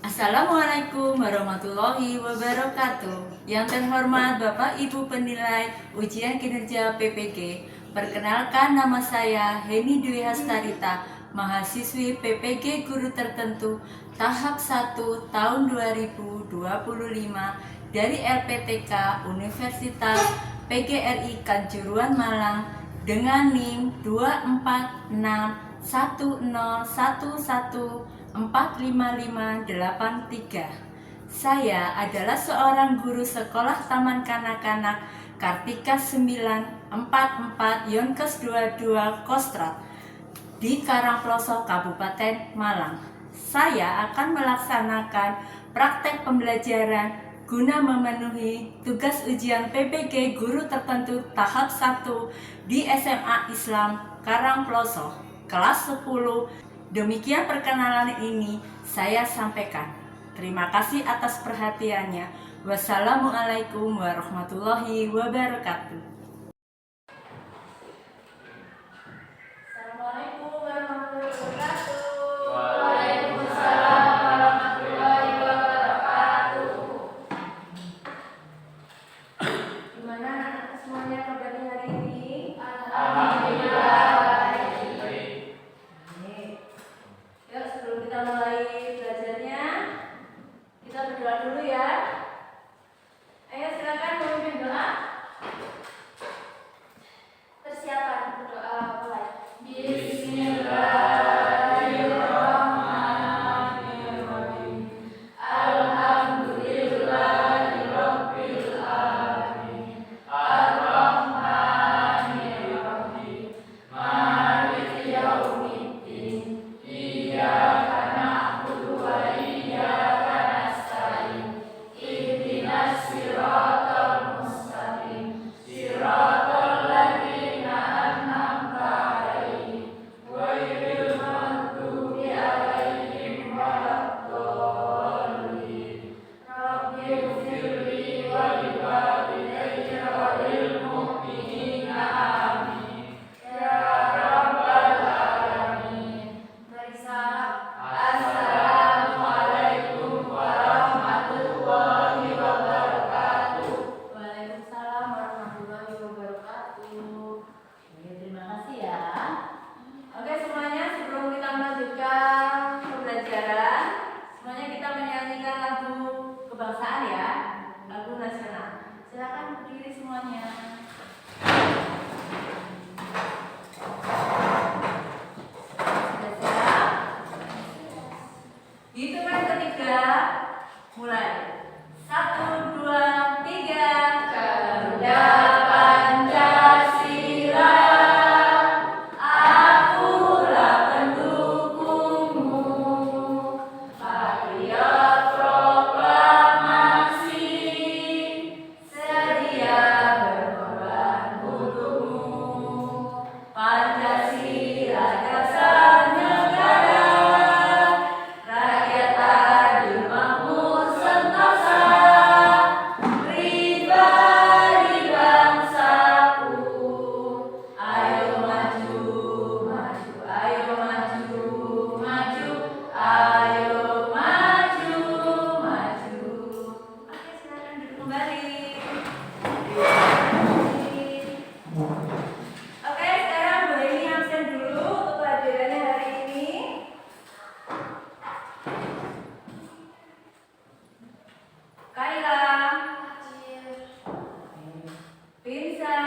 Assalamualaikum warahmatullahi wabarakatuh. Yang terhormat Bapak Ibu penilai ujian kinerja PPG, perkenalkan nama saya Heni Dwi Hastarita, mahasiswi PPG Guru Tertentu tahap 1 tahun 2025 dari LPTK Universitas PGRI Kanjuruhan Malang dengan NIM 24610114553. Saya adalah seorang guru sekolah Taman Kanak-kanak Kartika 944 Yonkes 22 Kostrad di Karangploso, Kabupaten Malang. Saya akan melaksanakan praktek pembelajaran guna memenuhi tugas ujian PPG Guru Tertentu tahap 1 di SMA Islam Karangploso kelas 10. Demikian perkenalan ini saya sampaikan. Terima kasih atas perhatiannya. Wassalamualaikum warahmatullahi wabarakatuh. Assalamualaikum warahmatullahi wabarakatuh. Waalaikumsalam warahmatullahi wabarakatuh. Gimana anak semuanya kabarnya hari ini? Alhamdulillah baik. Yuk, sebelum kita mulai belajarnya, kita berdoa dulu ya. Ayo silakan memimpin doa. Persiapan berdoa mulai. Bismillahirrahmanirrahim. Alhamdulillahirabbil alamin. Arrahmanirrahim. Maliki yaumiddin. Iyyaka na'budu wa iyyaka nasta'in. Ihdinas siratal mustaqim. Siratal ladzina an'amta 'alaihim ghairil maghdubi 'alaihim waladdallin. Rabbighfirli wa liwalidayya wa lil mu'minina amin. Ya rabbal alamin. Assalamualaikum warahmatullahi wabarakatuh. Waalaikumsalam warahmatullahi wabarakatuh. Oke, terima kasih ya. Oke semuanya, sebelum kita melanjutkan pembelajaran, semuanya kita menyanyikan lagu kebangsaan ya, lagu nasional. Silakan berdiri semuanya. Sudah siap? Hitungan ketiga, mulai. 1, 2, 3. Garuda Pancasila, akulah pendukungmu. Patriot proklamasi, sedia berkorban untukmu. Pancasila dasar negara, rakyat adil makmur sentosa. Pribadi bangsaku, ayo maju, maju, ayo maju, maju, ayo maju, maju. Oke, silakan duduk kembali. Oke, sekarang Bu Heni absen dulu untuk pelajarannya hari ini. Kaila, Pinsa,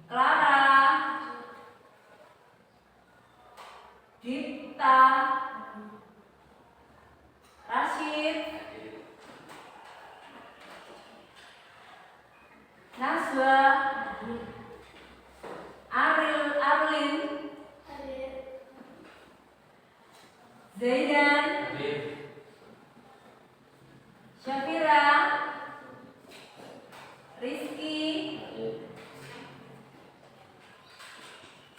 Clara, Dipta, Rashid, Naswa, Arlin, Zaidan, Syafira, Rizky,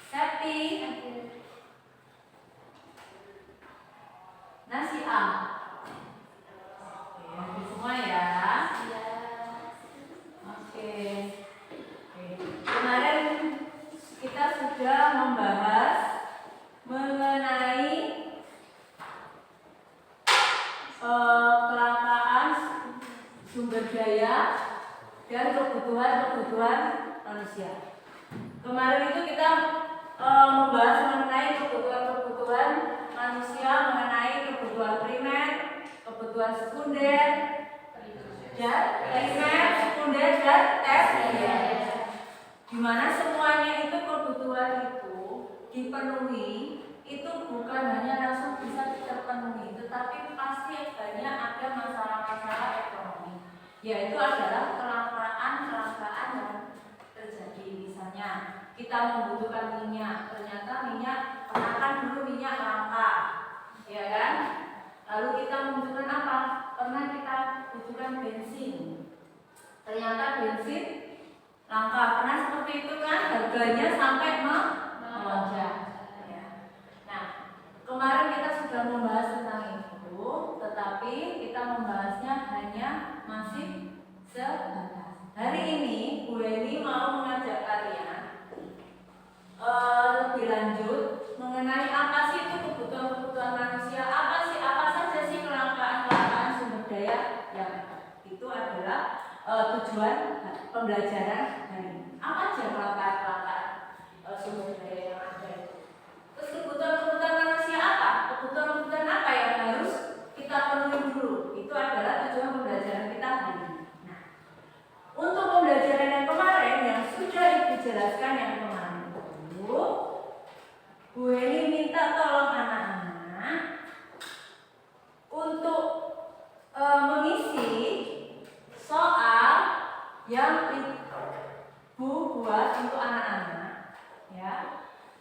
Septi, Nasia. Oke, hadir semua ya. Oke. Kemarin kita sudah membahas mengenai daya dan kebutuhan manusia. Kemarin itu kita membahas mengenai kebutuhan manusia, mengenai kebutuhan primer, kebutuhan sekunder, dan primer, sekunder, dan tersier. Dimana semuanya itu kebutuhan itu dipenuhi, itu bukan hanya langsung bisa terpenuhi, tetapi pasti banyak ada masalah-masalah ekonomi, yaitu adalah kelangkaan yang terjadi. Misalnya kita membutuhkan minyak, ternyata minyak kenakan dulu minyak langka, ya kan? Lalu kita membutuhkan apa? Pernah kita butuhkan bensin, ternyata bensin langka. Pernah seperti itu kan? Harganya sampai melonjak. Ya. Nah, kemarin kita sudah membahas tentang itu, tetapi kita membahasnya hanya masih sebatas. Hari ini Bu Eni mau mengajak kalian lebih lanjut mengenai apa sih itu kebutuhan manusia, apa saja sih kelangkaan sumber daya yang ada. Itu adalah tujuan pembelajaran hari ini. Apa aja kelangkaan sumber daya yang ada itu. Terus kebutuhan manusia apa? Kebutuhan apa yang harus kita penuhi dulu. Itu adalah tujuan pembelajaran kita hari ini. Nah, untuk pembelajaran yang kemarin yang sudah Ibu jelaskan yang kemarin, Bu Eni minta tolong anak-anak untuk mengisi soal yang Ibu buat untuk anak-anak, ya.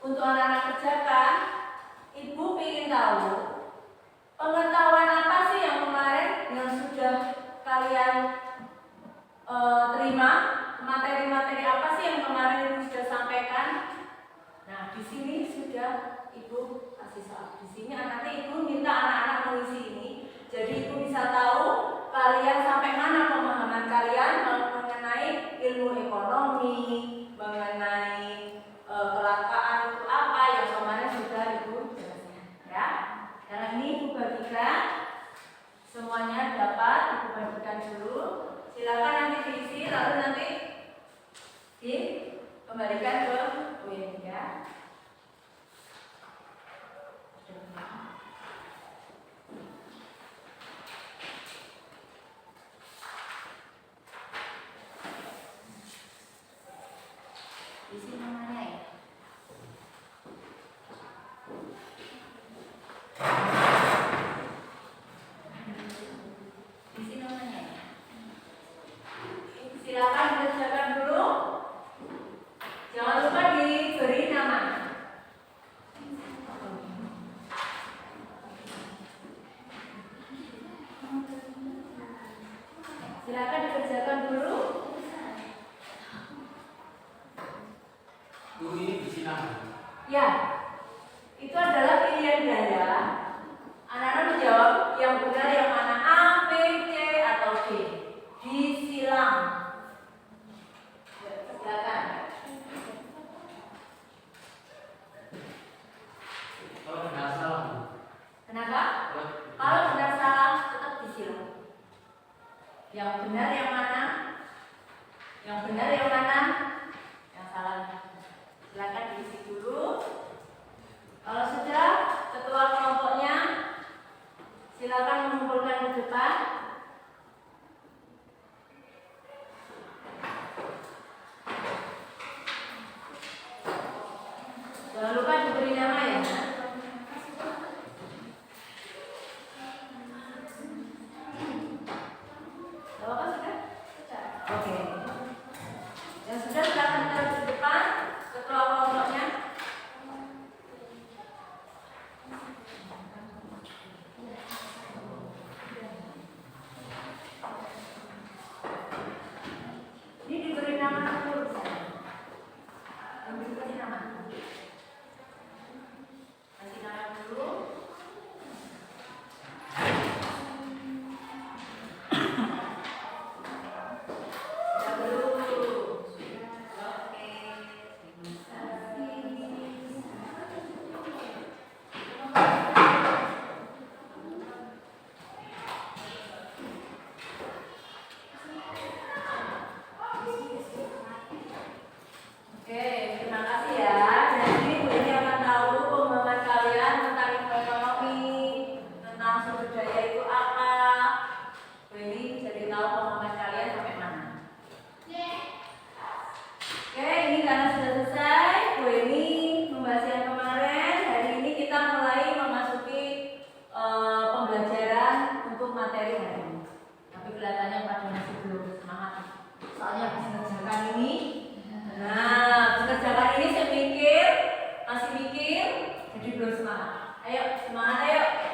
Untuk anak-anak kerjakan, Ibu ingin tahu pengetahuan apa sih yang kemarin yang sudah kalian terima, materi-materi apa sih yang kemarin Ibu sudah sampaikan. Nah, di sini sudah Ibu kasih soal. Di sini nanti Ibu minta anak-anak mengisi ini. Jadi Ibu bisa tahu kalian sampai mana pemahaman kalian mengenai ilmu ekonomi, mengenai kelangkaan itu apa yang kemarin sudah Ibu jelaskan, ya. Karena ini Ibu bagikan semuanya dapat Ibu bagikan dulu. Silakan nanti diisi lalu nanti dikembalikan ke Bu Eni, ya. Isi namanya ya. Isi namanya ya. Silakan dikerjakan dulu. Jangan lupa diberi nama. Silakan dikerjakan dulu. Bu, ini isi nama. Ya, itu adalah pilihan ganda. Anak-anak menjawab yang benar yang mana, A, B, C, atau D. Disilang. Silakan. Kalau benar salah. Kenapa? Kalau benar salah tetap disilang. Yang benar yang mana? Yang benar yang mana? Yang salah. Silakan diisi dulu. Kalau sudah, ketua kelompoknya silakan mengumpulkan ke depan. Jangan lupa diberi nama ya. Apa sudah? Oke.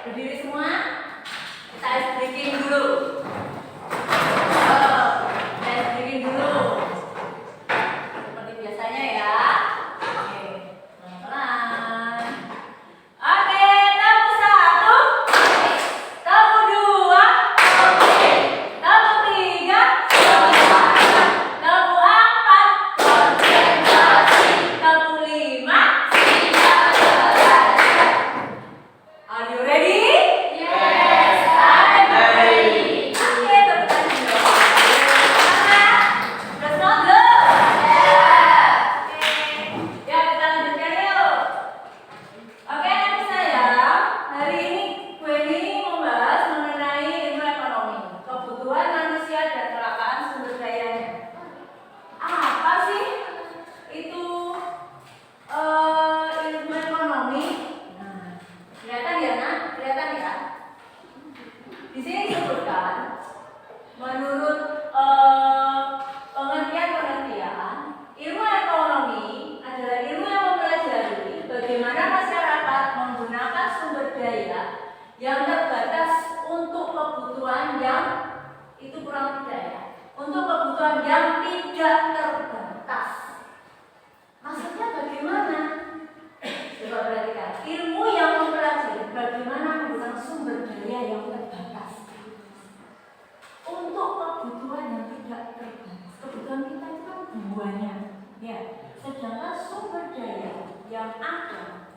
Berdiri semua. Kita ice breaking dulu. Ice breaking dulu. Seperti biasanya ya. Oke, pelan-pelan. Oke, tabu 1, tabu 2, tabu 3, tabu 4, tabu 5. Are you ready? Yes, I'm ready. Oke, tepuk tangan dulu. Udah semua belum? Oke, ya kita lanjutkan yuk. Oke, anak saya, hari ini gue ini membahas mengenai ilmu ekonomi, kebutuhan manusia dan kelangkaan sumber dayanya. Apa sih itu ilmu ekonomi? Nah, kelihatan ya, Nak? Kelihatan ya? Di sini disebutkan menurut pengertian, ilmu ekonomi adalah ilmu yang mempelajari bagaimana masyarakat menggunakan sumber daya yang terbatas untuk kebutuhan yang itu kurang tidak ya, untuk kebutuhan yang tidak terbatas. Maksudnya bagaimana? Coba perhatikan, ilmu yang mempelajari bagaimana menggunakan sumber daya yang terbatas untuk kebutuhan yang tidak terbatas. Kebutuhan kita itu kan banyak, ya. Sedangkan sumber daya yang ada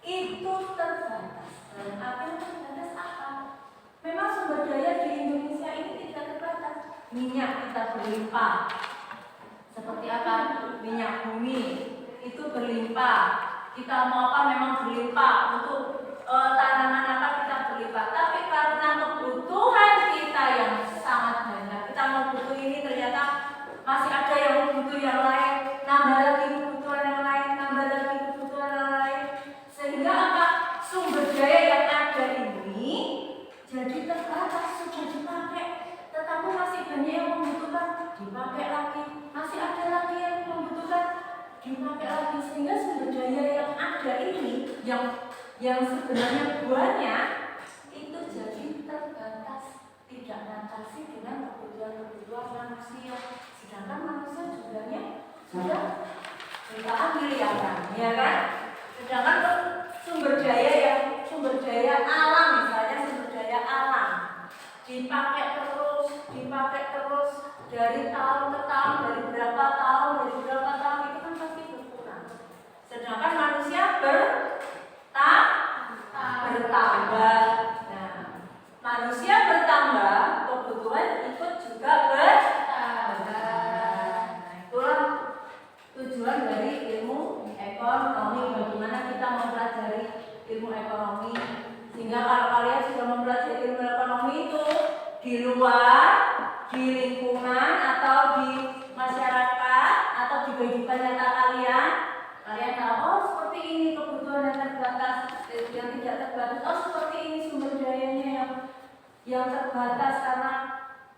itu terbatas. Dan artinya terbatas apa? Memang sumber daya di Indonesia ini tidak terbatas. Minyak kita berlimpah. Seperti apa? Minyak bumi itu berlimpah. Kita mau apa memang berlimpah, untuk tanaman apa kita berlimpah. Tapi karena kebutuhan kita yang sangat banyak, kita mau butuh ini ternyata masih ada yang butuh yang lain, nambah lagi kebutuhan yang lain, nambah lagi kebutuhan yang lain, sehingga apa? Sumber daya yang ada ini jadi terbatas, sudah dipakai, tetapi masih banyak yang membutuhkan, dipakai lagi, masih ada lagi yang membutuhkan, dipakai lagi, sehingga sumber daya yang ada ini yang sebenarnya banyak itu jadi terbatas, tidak mengatasi dengan kebutuhan manusia. Sedangkan manusia jumlahnya sudah jutaan miliaran, ya kan? Sedangkan sumber daya alam, misalnya sumber daya alam dipakai terus dari tahun ke tahun, dari berapa tahun itu kan pasti berkurang. Sedangkan manusia bertambah. Nah, manusia bertambah, kebutuhan ikut juga bertambah. Itulah tujuan dari ilmu ekonomi. Bagaimana kita mempelajari ilmu ekonomi, sehingga kalau kalian sudah mempelajari ilmu ekonomi itu di luar, di lingkungan atau di masyarakat atau di kehidupan nyata kalian tahu, oh seperti ini kebutuhan yang terbatas, yang tidak terbatas, oh seperti ini sumber dayanya yang terbatas karena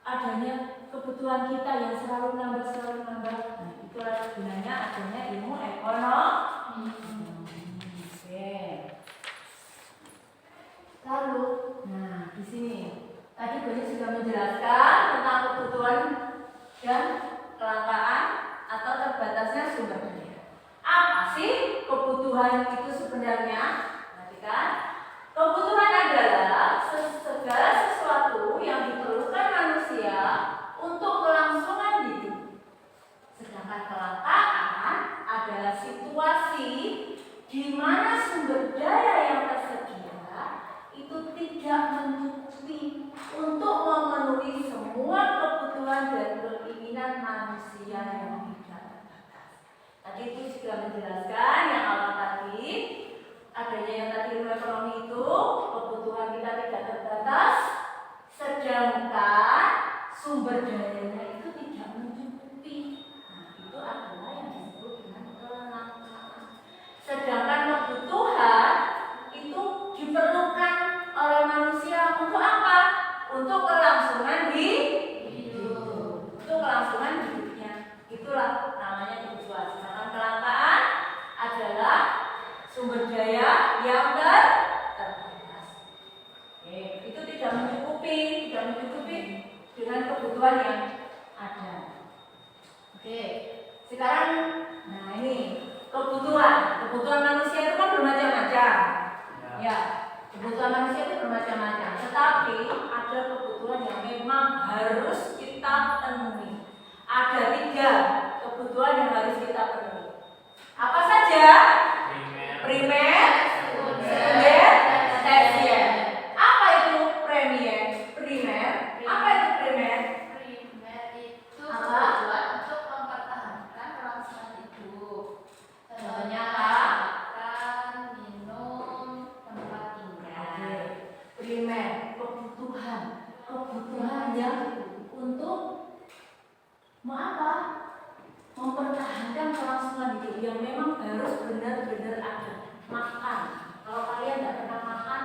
adanya kebutuhan kita yang selalu nambah. Nah, itulah gunanya adanya ilmu ekonomi. Oke. Lalu, nah di sini tadi Bani sudah menjelaskan tentang kebutuhan dan kelangkaan atau terbatasnya sumber daya. Apa sih kebutuhan itu sebenarnya? Perhatikan, kebutuhan adalah segala sesuatu yang diperlukan manusia untuk kelangsungan hidup. Sedangkan kelangkaan adalah situasi di mana sumber daya yang tersedia itu tidak mencukupi untuk memenuhi semua kebutuhan dan keinginan manusia yang tidak terbatas. Tadi itu sudah menjelaskan yang awal tadi, adanya yang tadi ilmu ekonomi itu kebutuhan kita tidak terbatas, sedangkan sumber dayanya itu tidak mencukupi. Nah, itu adalah yang disebut dengan kelangkaan. Sedangkan kebutuhan itu diperlukan oleh manusia untuk apa? Untuk kelangsungan hidup. Untuk kelangsungan hidupnya. Itulah namanya kebutuhan. Sedangkan kelangkaan adalah sumber daya yang terbatas. kebutuhan yang ada. Oke, sekarang, nah ini kebutuhan manusia itu kan bermacam-macam. Ya, kebutuhan manusia itu bermacam-macam. Tetapi ada kebutuhan yang memang harus kita penuhi. Ada 3 kebutuhan yang harus kita penuhi. Apa saja? Primer, sekunder, tersier. Apa itu primer? Apa itu primer? Primer itu Apa? kebutuhan untuk mempertahankan kelangsungan hidup. Contohnya makan, minum, tempat tinggal. Primer, kebutuhan yang untuk apa? Mempertahankan kelangsungan hidup yang memang harus benar-benar ada. Makan. Kalau kalian tidak pernah makan,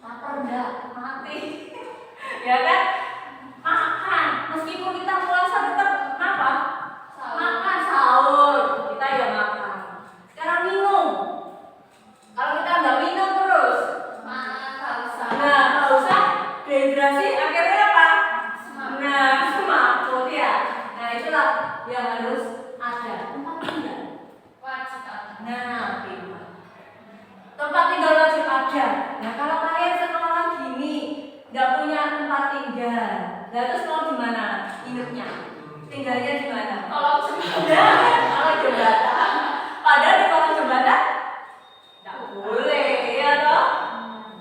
lapar enggak? Mati. Ya kan? Makan. Meskipun kita puasa tetap apa? Makan sahur. Kita ya makan. Sekarang minum. Kalau kita nggak minum terus, nggak usah dehidrasi. Akhirnya apa? Nah, semaput ya. Nah itulah yang harus ada. Tempat tinggal. Wajib ada. Nah, tempat tinggal wajib ada. Nah kalau kalian sekolah gini nggak punya tempat tinggal, nah terus mau di mana? Inapnya? Tinggalnya di mana? Kolong jembatan. Kalau jembatan. Padahal di kolong jembatan nggak boleh, ya toh?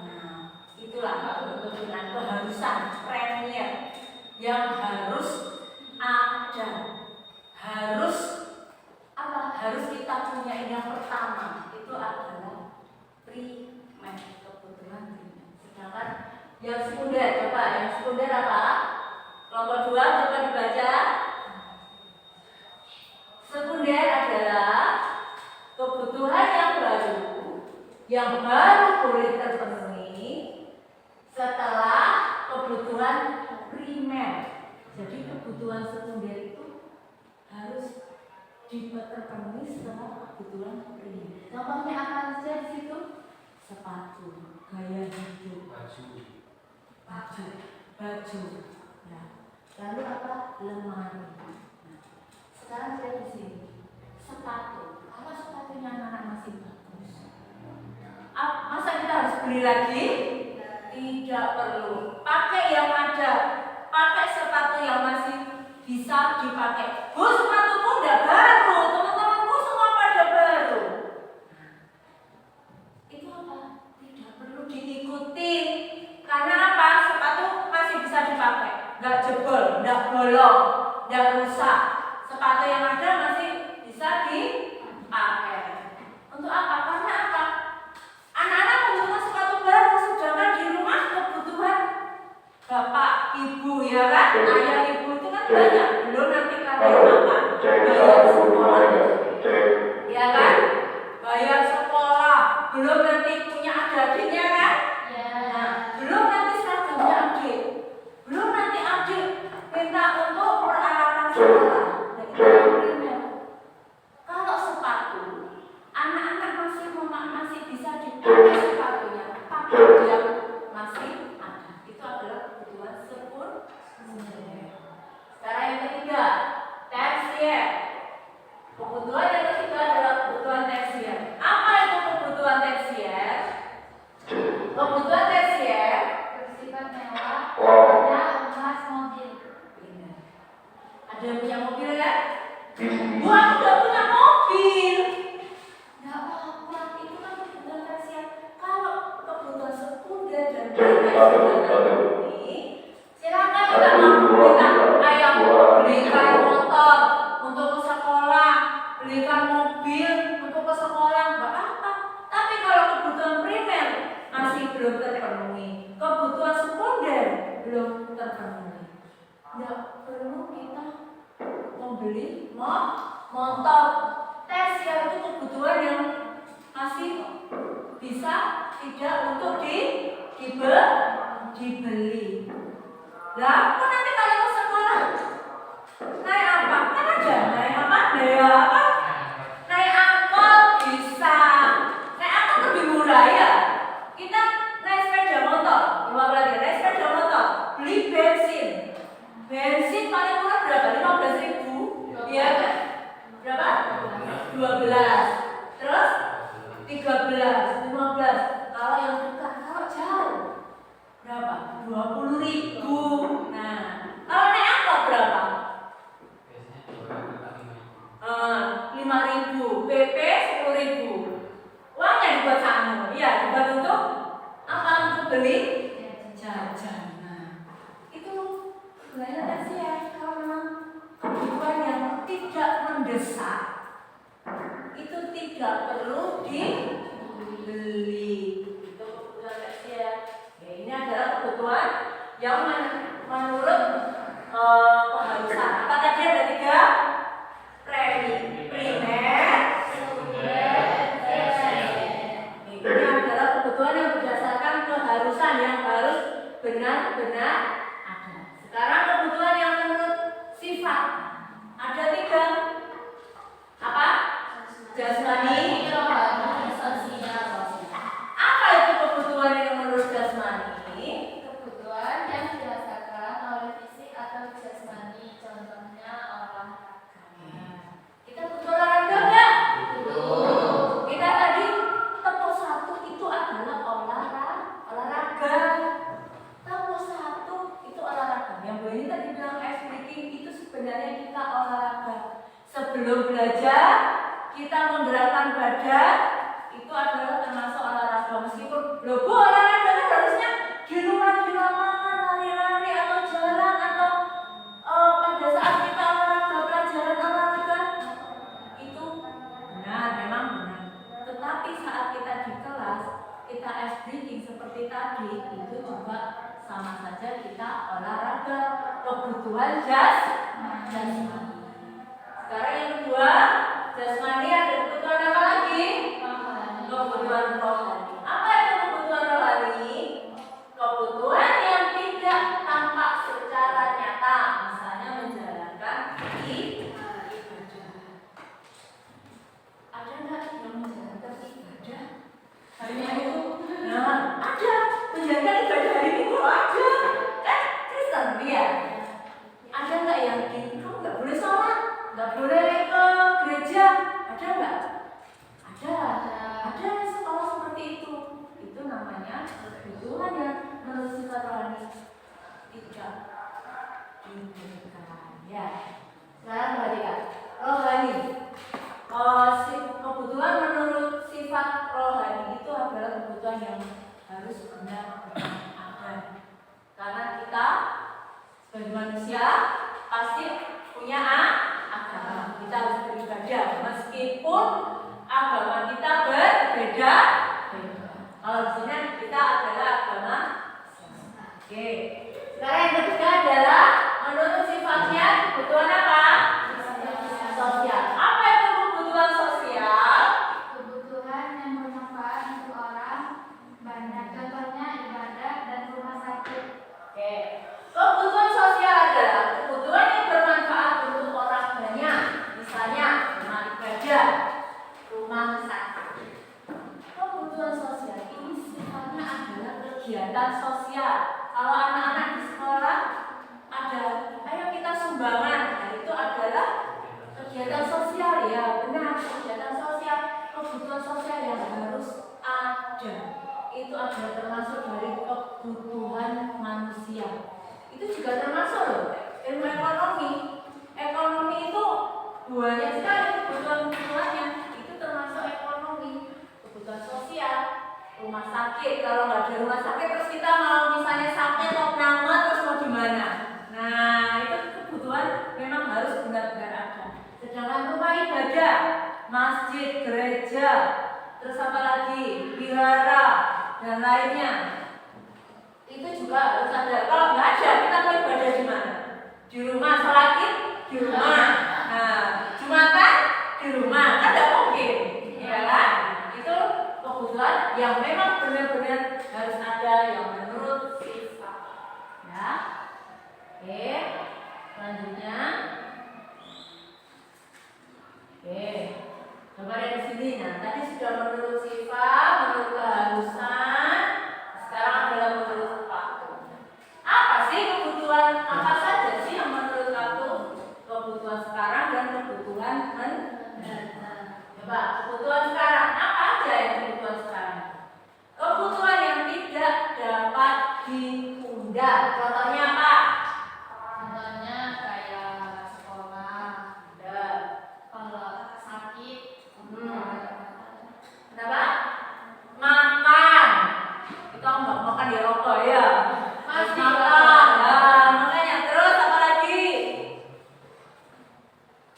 Nah, itulah kebutuhan keharusan premier yang harus ada. Harus apa? Harus kita punya. Yang pertama itu adalah primer, kebutuhan primer. Sedangkan yang sekunder, coba yang sekunder apa? Kelompok 2 coba dibaca. Sekunder adalah kebutuhan yang baru boleh terpenuhi setelah kebutuhan primer. Jadi kebutuhan sekunder itu harus terpenuhi setelah kebutuhan primer. Contohnya apa saja di situ? Sepatu, gaya hidup, baju, ya. Lalu apa? Lemari. Nah, sekarang saya di sini. Sepatu. Kalau sepatunya anak masih bagus, masa kita harus beli lagi? Tidak perlu. Pakai yang ada. Pakai sepatu yang masih bisa dipakai. Bu, sepatuku udah baru. Teman-temanku semua pada baru. Itu apa? Tidak perlu diikuti. Karena apa? Sepatu masih bisa dipakai. Nggak jebol, nggak bolong, nggak rusak. Sepatu yang ada masih bisa dipakai. Untuk apa? Karena apa? Anak-anak membutuhkan sepatu baru, sedangkan di rumah kebutuhan bapak, ibu, ya kan? Ayah, ibu itu kan banyak. Belum nanti kalian makan, bayar sekolah, ya kan? Bayar sekolah. Belum nanti punya adik-adiknya kan? Ya. Nah, belum nanti seragamnya adik. Belum nanti adik minta untuk peralatan sekolah. Nah, itu yang primer. Kalau sepatu, anak-anak masih bisa dipakai sepatunya, pakai yang masih ada. Itu adalah kebutuhan sekunder. Sekarang yang ketiga, tersier. Kebutuhan yang ketiga adalah kebutuhan tersier. Apa itu kebutuhan tersier? Kebutuhan tersier Bersifat mewah, ada emas, mobil. ada yang punya mobil ya? Bu, aku gak punya mobil. Gak apa-apa, itu kan kebutuhan tersier. Kalau kebutuhan sekunder dan primer ini, silakan kita belikan motor untuk ke sekolah, belikan mobil untuk ke sekolah, gak apa-apa. Tapi kalau kebutuhan primer masih belum terpenuhi, kebutuhan sekunder belum terpenuhi, nggak perlu kita membeli motor. Tersier itu kebutuhan yang masih bisa tidak untuk dibeli. Lah, aku nanti kalau ke sekolah naik apa? Kan ada naik apa? Naik angkot bisa. Naik angkot lebih murah ya. Kita naik sepeda motor, naik sepeda motor, beli bensin 20.000. Nah, kalau naik angkot berapa? Biasanya 5.000, PP 10.000. Uangnya dibuat sama, ya dibuat untuk apa? Untuk beli jajan. Nah, itu sebenarnya tadi ya, kalau memang kebutuhan yang tidak mendesak itu tidak perlu dibeli. Itu kebutuhan tadi ya. Ya, ini adalah kebutuhan yang menurut keharusan. Apa tadi ada 3? Primer, ini adalah kebutuhan yang berdasarkan keharusan yang harus benar-benar ada. Sekarang kebutuhan yang menurut sifat ada 3. Apa? Jasmani, rohani, sosial. apa itu kebutuhan yang menurut jasmani? Kebutuhan yang dirasakan oleh fisik atau jasmani, contohnya olahraga. Kita butuh olahraga nggak? Betul. Kita tadi tepuk 1 itu adalah olahraga. Tepuk 1 itu olahraga. Yang Bu ini tadi bilang ice breaking itu sebenarnya kita olahraga. Sebelum belajar kita menggerakkan badan itu adalah termasuk olahraga. Meskipun logo olahraga kan harusnya di luar di lapangan lari-lari atau jalan atau pada saat kita olahraga pelajaran olahraga itu benar, memang benar. Tetapi saat kita di kelas kita ice breathing seperti tadi itu juga sama saja kita olahraga, kebutuhan jasmani. Sekarang yang kedua, jasmani ada kebutuhan apa lagi? Kebutuhan rohani. Apa itu kebutuhan rohani? Kebutuhan yang tidak tampak secara nyata, misalnya menjalankan ibadah. Ada nggak yang menjalankan ibadah? Hanya itu. Nah, ada menjalankan ibadah hari Minggu ada. Kan Kristen dia. Ada nggak yang kamu nggak boleh sholat, nggak boleh ke gereja? Ada nggak? Ada. Ada sekolah seperti itu. Itu namanya kebutuhan yang menurut sifat rohani tidak diberikan. Ya. Sekarang perhatikan rohani. Kebutuhan menurut sifat rohani itu adalah kebutuhan yang harus benar-benar ada. Karena kita sebagai manusia pasti punya agama. Kita harus beribadah meskipun agama kita berbeda. Kalau di sini kita adalah agama. Oke. Sekarang yang ketiga adalah menurut sifatnya kebutuhan apa? Sosial. Apa itu kebutuhan sosial? Kebutuhan yang bermanfaat untuk orang banyak, contohnya ibadah dan rumah sakit. Oke. Kebutuhan sosial adalah kebutuhan yang bermanfaat untuk orang banyak. Misalnya rumah ibadah, rumah sakit. Kebutuhan sosial ini sifatnya adalah kegiatan sosial. Kalau anak-anak di sekolah ada, ayo kita sumbangan. Nah, itu adalah kegiatan sosial, ya benar, kegiatan sosial, kebutuhan sosial yang harus ada. Itu adalah termasuk dari kebutuhan manusia. Itu juga termasuk loh ilmu ekonomi. Ekonomi itu banyak sekali kebutuhan-kebutuhannya. Itu termasuk ekonomi, kebutuhan sosial, rumah sakit. Kalau nggak ada rumah sakit terus kita mau misalnya sakit atau pneumo terus mau gimana? Nah itu kebutuhan memang harus benar-benar ada. Sedangkan rumah ibadah, masjid, gereja, terus apa lagi, wihara dan lainnya, itu juga harus ada. Kalau nggak ada, kita mau ibadah di mana? Di rumah, sholat id di rumah. Nah, Jumatan di rumah, kan nggak mungkin, ya kan? Itu kebutuhan yang memang benar-benar harus ada yang menurut sifat. Ya, oke. Selanjutnya, oke. Coba dari sini. Nah, tadi sudah menurut sifat, menurut keharusan. Sekarang adalah menurut waktu. Apa sih kebutuhan? Apa saja sih yang menurut waktu? Kebutuhan sekarang dan kebutuhan mendatang. Coba kebutuhan sekarang apa aja yang kebutuhan sekarang? Kebutuhan yang tidak dapat ditunda. makan ya rokok ya. Pasti. Makan. Nah, makanya terus apa lagi?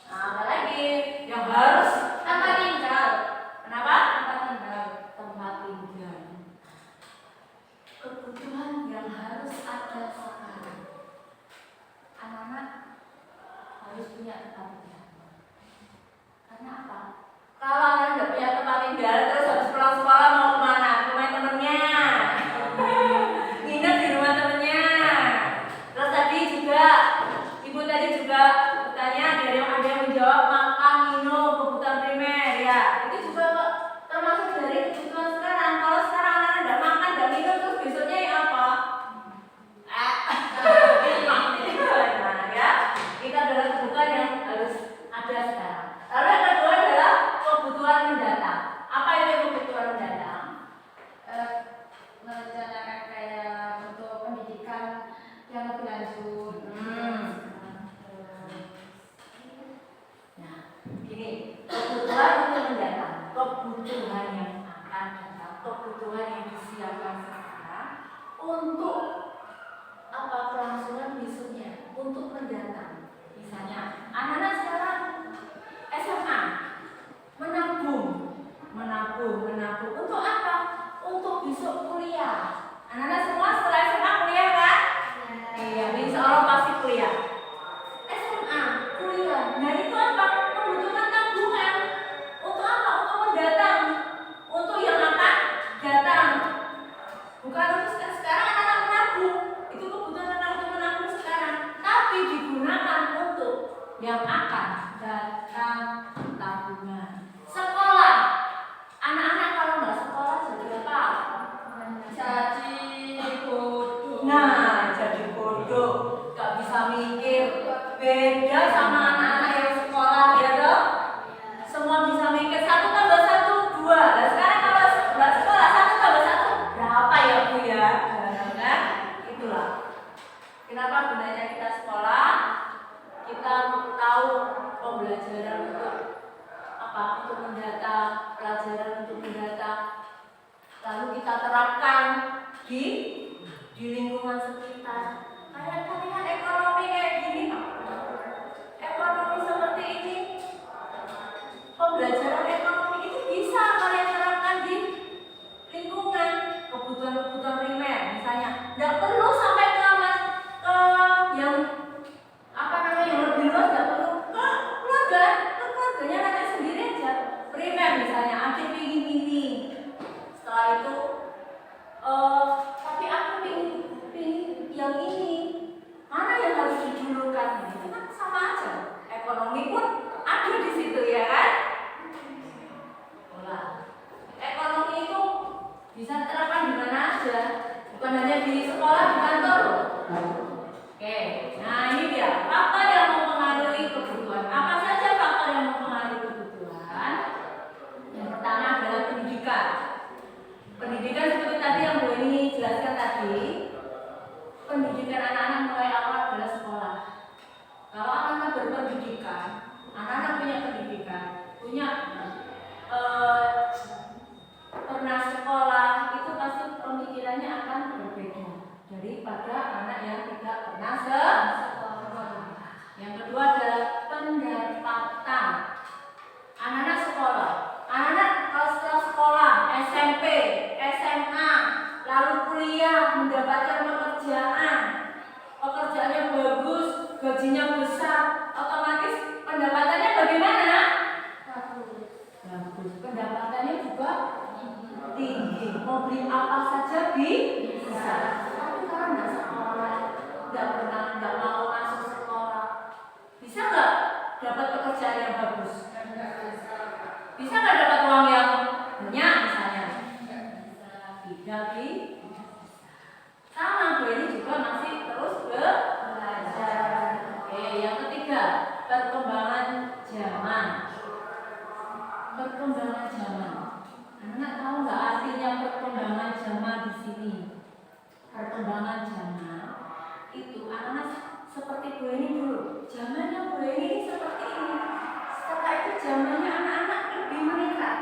Nah, apa lagi? Yang harus Tempat tinggal. kenapa? Tempat tinggal. Tempat tinggal. Kebutuhan yang harus ada sekarang. Anak-anak harus punya tempat tinggal. Karena apa? Kalau anak nggak punya tempat tinggal, terus habis pulang sekolah mau kemana? Ke rumah temennya. Nginep di rumah temennya. Terus tadi juga, ibu tadi juga bertanya, ada yang menjawab makan, minum, kebutuhan primer, ya. Itu juga kok termasuk dari kebutuhan sekarang. Kalau sekarang anak-anak nggak makan, nggak minum, terus besoknya ya apa? Nah, ya, itu adalah kebutuhan yang harus ada sekarang. Lalu yang kedua adalah kebutuhan mendatang. Apa itu kebutuhan mendatang? Merencanakan kayak untuk pendidikan yang lebih lanjut. Nah, gini, kebutuhan untuk mendatang, kebutuhan yang akan datang, kebutuhan yang disiapkan sekarang untuk apa kelangsungan besoknya, untuk mendatang. Misalnya, anak-anak sekarang SMA menabung untuk apa? Untuk besok kuliah. Anak-anak semua setelah SMA kuliah kan? Iya, insya Allah pasti kuliah. SMA kuliah. Nah itu apa? Kebutuhan tabungan. Untuk apa? Untuk mendatang. Untuk yang akan datang. Bukan untuk sekarang anak-anak menabung. Itu kebutuhan anak untuk menabung sekarang. Tapi digunakan untuk yang akan datang tabungan. Sekolah. Anak-anak kalau nggak sekolah jadi apa? Jadi bodoh. Nah, jadi bodoh, nggak bisa mikir. Beda sama anak-anak yang sekolah, ya toh? Semua bisa mikir 1 tambah 1 2. Nah, sekarang kalau nggak sekolah 1 tambah 1 berapa ya Bu ya? Nah, itulah. Kenapa gunanya kita sekolah? Kita tahu pembelajaran untuk apa? Untuk mendata, pelajaran untuk mendata. Lalu kita terapkan di lingkungan sekitar. Kayak kalian ekonomi kayak gini, ekonomi seperti ini, pembelajaran ekonomi itu bisa kalian terapkan di lingkungan. Kebutuhan primer, misalnya, nggak perlu sampai ke yang apa namanya yang lebih luas, nggak perlu ke keluarganya nanti sendiri aja. Primer misalnya, adik ini. Setelah itu, tapi aku pingin yang ini. Mana yang harus didulukan? Itu kan sama aja. Ekonomi pun ada di situ ya kan? Nah, ekonomi itu bisa terapkan di mana aja, bukan hanya di sekolah, di kantor loh. Oke, nah ini dia faktor yang mempengaruhi kebutuhan. Apa saja faktor yang mempengaruhi kebutuhan? Yang pertama adalah pendidikan. Pendidikan seperti tadi yang Bu ini jelaskan tadi, pendidikan anak-anak mulai awal adalah sekolah. Kalau anak-anak berpendidikan, anak-anak punya pendidikan, punya pernah sekolah, itu pasti pemikirannya akan berbeda daripada anak yang tidak pernah sekolah. Yang kedua adalah pendapatan. Anak-anak sekolah, anak-anak kalau setelah sekolah, SMP, SMA, lalu kuliah, mendapatkan pekerjaan yang bagus, gajinya besar, otomatis pendapatannya bagaimana? Bagus. Pendapatannya juga tinggi. Mau beli apa saja bisa. Tapi karena nggak sekolah, nggak mau masuk sekolah, bisa nggak dapat pekerjaan yang bagus? Bisa nggak dapat uang yang banyak misalnya? Tidak. Sama Bu ini juga masih terus belajar. Oke, yang ketiga perkembangan zaman. Perkembangan zaman. Anak tahu nggak artinya perkembangan zaman di sini? Perkembangan zaman itu anak seperti Bu ini dulu. Zamannya Bu ini seperti ini. Setelah itu zamannya anak-anak lebih meningkat.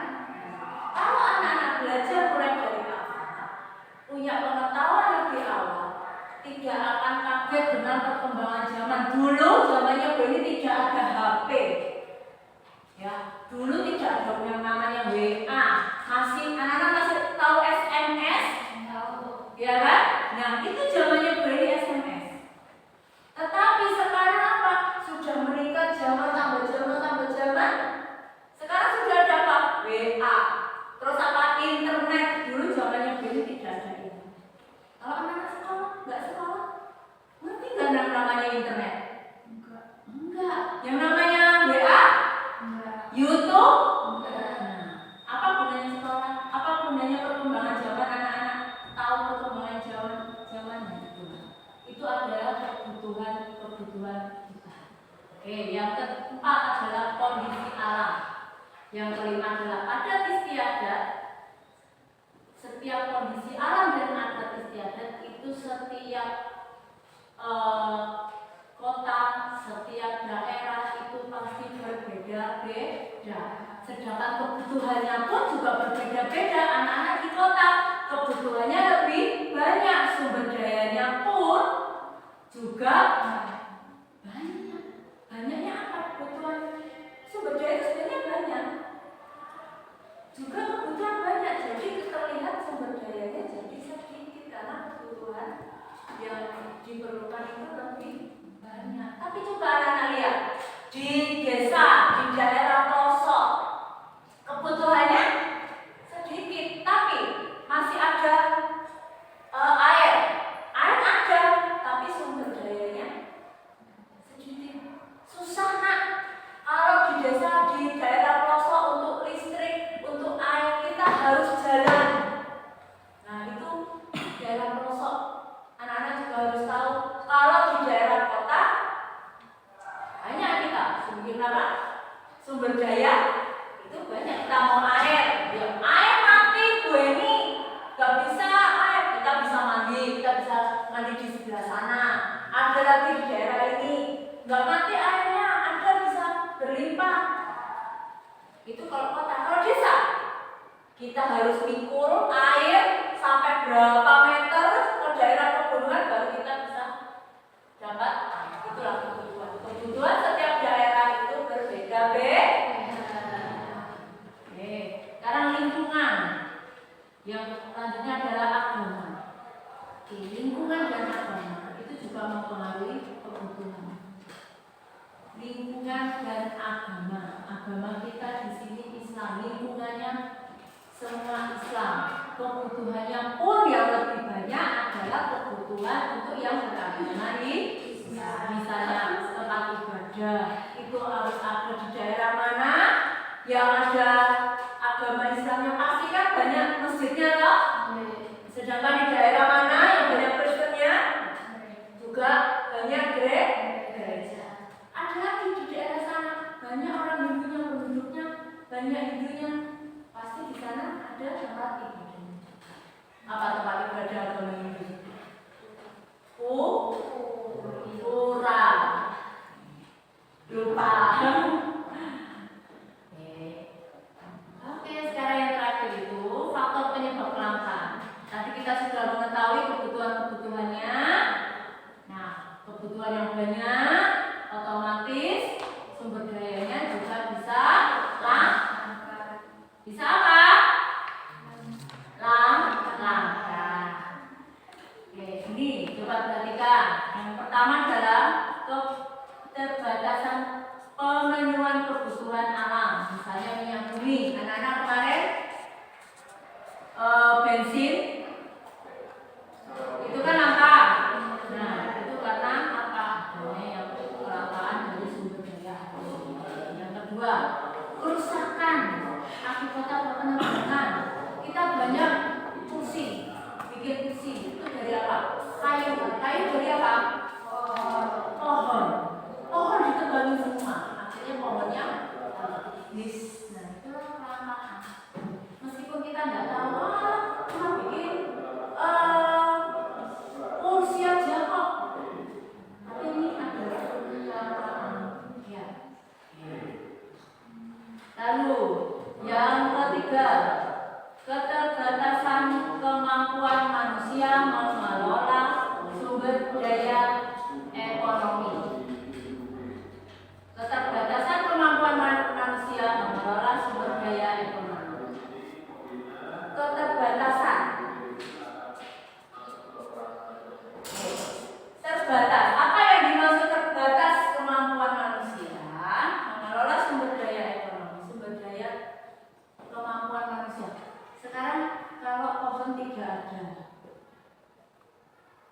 Kalau anak-anak belajar mulai dari apa? punya pengetahuan lebih awal, tidak akan kaget dengan perkembangan zaman. Dulu zamannya Bu ini tidak ada HP, ya. Dulu tidak ada yang namanya WA, anak-anak masih tahu SMS, ya kan? Nah itu zamannya Bu ini SMS. Tetapi sekarang apa? Sudah meningkat zaman, tambah zaman, tambah zaman. Sekarang sudah ada apa? WA. Terus apa? Internet. Dulu zamannya Bu ini tidak ada internet. Kalau anak-anak sekolah, nggak sekolah, ngerti nggak yang namanya internet? Enggak. Yang namanya WA? YouTube? Nah, apa gunanya sekolah? Apa gunanya perkembangan zaman anak-anak? Tahu perkembangan zamannya itu. Itu adalah kebutuhan kita. Oke, yang keempat adalah kondisi alam. Yang kelima adalah adat istiadat. Setiap kondisi alam dan adat istiadat itu setiap kota, setiap daerah itu pasti berbeda-beda. Sedangkan kebutuhannya pun juga berbeda-beda. Anak-anak di kota kebutuhannya lebih banyak, sumber dayanya pun juga banyak. Banyaknya apa kebutuhan? Sumber daya itu sebenarnya banyak. Juga kebutuhan banyak, jadi terlihat sumber dayanya jadi sedikit karena kebutuhan yang diperlukan itu lebih banyak. Tapi coba anak-anak lihat di desa, di daerah pelosok kebutuhannya sedikit, tapi masih ada air ada, tapi sumber dayanya sedikit. Susah nak kalau di desa, di daerah pelosok untuk listrik, untuk air kita harus jalan. Nah itu daerah pelosok, anak-anak juga harus tahu. Kalau di daerah kota banyak kita sumber daya itu banyak. Kita mau air, ya air mati Bu ini nggak bisa air, kita bisa mandi di sebelah sana. Ada lagi di daerah ini nggak mati airnya, ada bisa berlimpah. Itu kalau kota. Kalau desa kita harus mikul air sampai berapa meter ke daerah pegunungan baru kita bisa dapat air. Itulah kebutuhan setiap daerah itu berbeda-beda. Oke, sekarang lingkungan. Yang selanjutnya adalah agama. Oke, lingkungan dan agama itu juga mempengaruhi kebutuhan. Lingkungan dan agama. Agama kita di sini Islam, lingkungannya semua Islam. Kebutuhannya pun yang lebih banyak adalah kebutuhan untuk yang beragama Islam. Misalnya tempat ibadah itu harus ada di daerah mana yang ada agama Islamnya, pasti kan banyak masjidnya loh. Sedangkan di daerah mana yang banyak Kristennya juga banyak gereja. Ada lagi di daerah sana banyak orang Hindunya, penduduknya banyak Hindunya, pasti di sana ada tempat ibadah. Apa tempat ibadah agama Hindu? Pura. Lupa. Oke, sekarang yang terakhir itu faktor penyebab kelangkaan. Tadi kita sudah mengetahui kebutuhannya. Nah, kebutuhan yang banyak otomatis sumber dayanya juga bisa bisa apa? Langka. Oke, ini coba perhatikan. Yang pertama adalah keterbatasan pemenuhan kebutuhan alam. Misalnya minyak bumi. Anak-anak kemarin bensin itu kan langka. Nah, itu karena apa? Yang kelangkaan dari sumber daya. Yang kedua, kerusakan akibat penerbangan. Kita banyak kursi, bikin kursi itu dari apa? Kayu dari apa? Pohon ditebangin semua. Akhirnya pohonnya habis. Nah, itu kelangkaan. Meskipun kita nggak tahu, cuma bikin kursi aja kok. Tapi ini adalah kelangkaan. Ya. Lalu yang ketiga, keterbatasan kemampuan manusia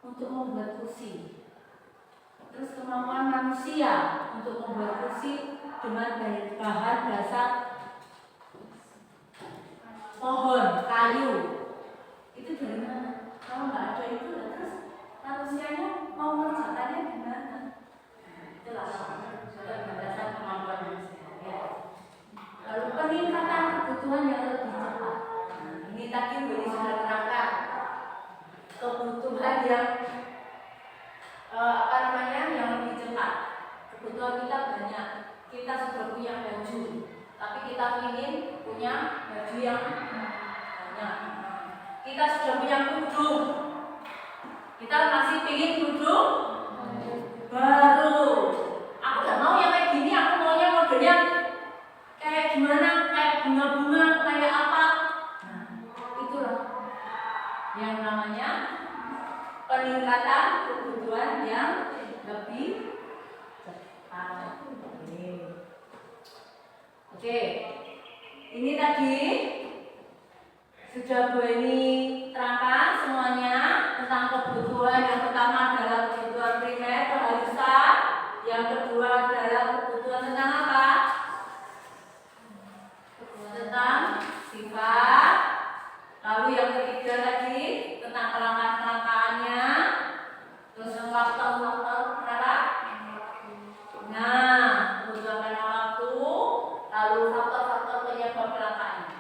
untuk membuat kursi. Terus kemampuan manusia untuk membuat kursi dengan bahan dasar pohon, kayu. Itu dari mana? Kalau nggak ada itu, terus manusianya mau mengerjakannya gimana? Itulah berdasar kemampuan manusia. Ya. Lalu peningkatan kebutuhan yang lebih cepat. Ini tadi Beli sudah terangkan kebutuhan yang yang lebih cepat. Kebutuhan kita banyak. Kita sudah punya baju, tapi kita ingin punya baju yang banyak. Kita sudah punya kudung, kita masih ingin kudung baru. Aku gak mau yang kayak gini, aku maunya modelnya kayak gimana, kayak bunga-bunga, kayak apa. Nah, itulah yang namanya peningkatan kebutuhan yang lebih cepat. Oke, ini tadi sudah Bu Eni terangkan semuanya tentang kebutuhan. Yang pertama adalah kebutuhan primer, keharusan. Yang kedua adalah kebutuhan tentang apa? Tentang sifat. Lalu yang ketiga tadi tentang kelangkaan-kelangkaannya. Terus faktor-faktor kenapa? Nah, kebutuhan karena waktu. Lalu faktor-faktor penyebab kelangkaannya.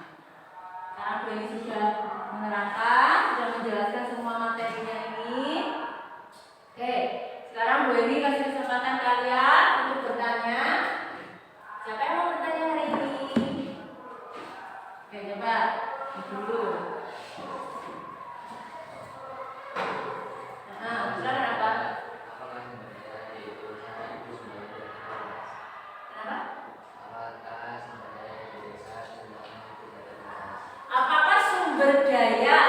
Sekarang Bu Eni sudah menerangkan, sudah menjelaskan semua materinya ini. Oke, sekarang Bu Eni kasih kesempatan kalian untuk bertanya. Siapa yang mau bertanya hari ini? Oke, coba dulu. Nah, silakan apa? Apakah sumber daya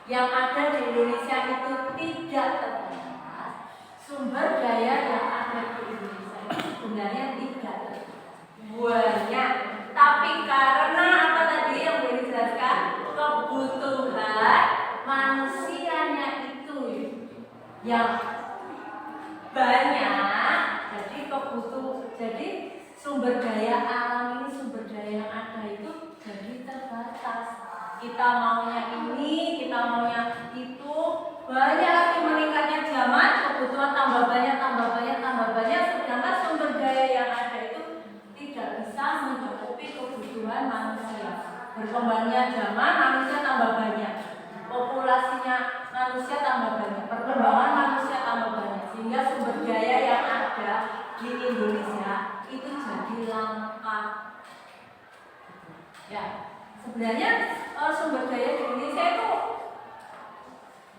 yang ada di Indonesia itu tidak terbatas? Sumber daya yang ada di Indonesia itu sebenarnya tidak terbatas. Banyak, tapi karena apa tadi yang boleh dijelaskan? Kebutuhan manusianya itu yang banyak, jadi sumber daya alam ini, sumber daya yang ada itu jadi terbatas. Kita maunya ini, kita maunya itu, banyak lagi meningkatnya zaman, kebutuhan tambah banyak, sedangkan sumber daya yang ada itu tidak bisa mencukupi kebutuhan manusia. Berkembangnya zaman, manusia tambah banyak, populasinya manusia tambah banyak, perkembangan manusia tambah banyak, sehingga sumber daya yang ada di Indonesia itu jadi langka. Ya, sebenarnya sumber daya di Indonesia itu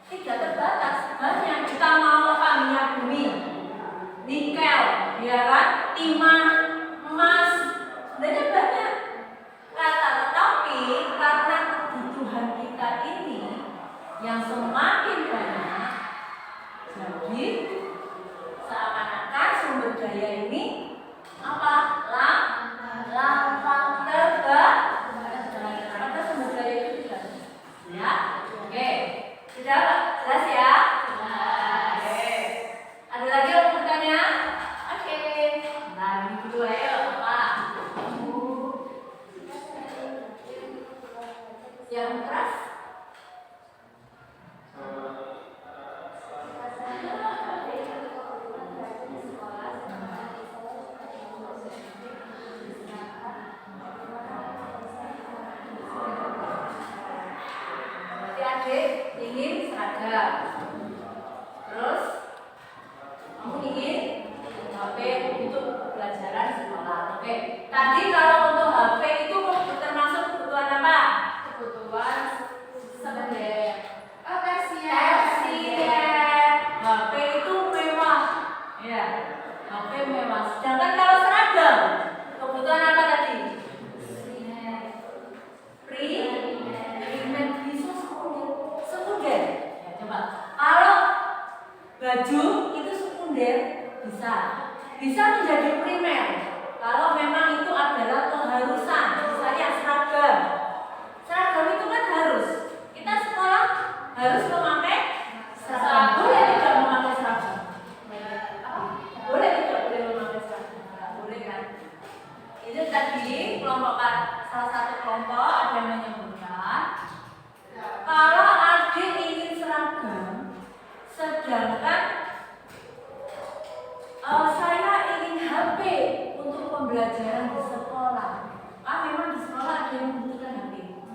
tidak terbatas, banyak. Kita mau apa? Minyak bumi, nikel, ya kan, timah, emas, sebenarnya banyak. Tetapi karena kebutuhan kita ini yang semakin banyak, jadi seakan-akan sumber daya ini apa? Langka terbatas. Karena sumber daya itu tidak. Ya, oke. Sudah jelas ya? Oke. Ada lagi yang mau bertanya? Oke. Nah, ini dulu ayo apa? Yang keras? Adik ingin seragam, terus kamu ingin HP untuk pelajaran sekolah. Oke. Tadi kalau untuk HP itu termasuk kebutuhan apa? Kebutuhan sekunder. HP itu mewah, ya. HP mewah. Sedangkan kalau seragam, kebutuhan apa tadi? Primer bisa sekunder. Ya, coba. Kalau baju itu sekunder bisa menjadi primer. Kalau memang itu adalah keharusan, misalnya seragam. Seragam itu kan harus. Kita sekolah harus memakai seragam. Boleh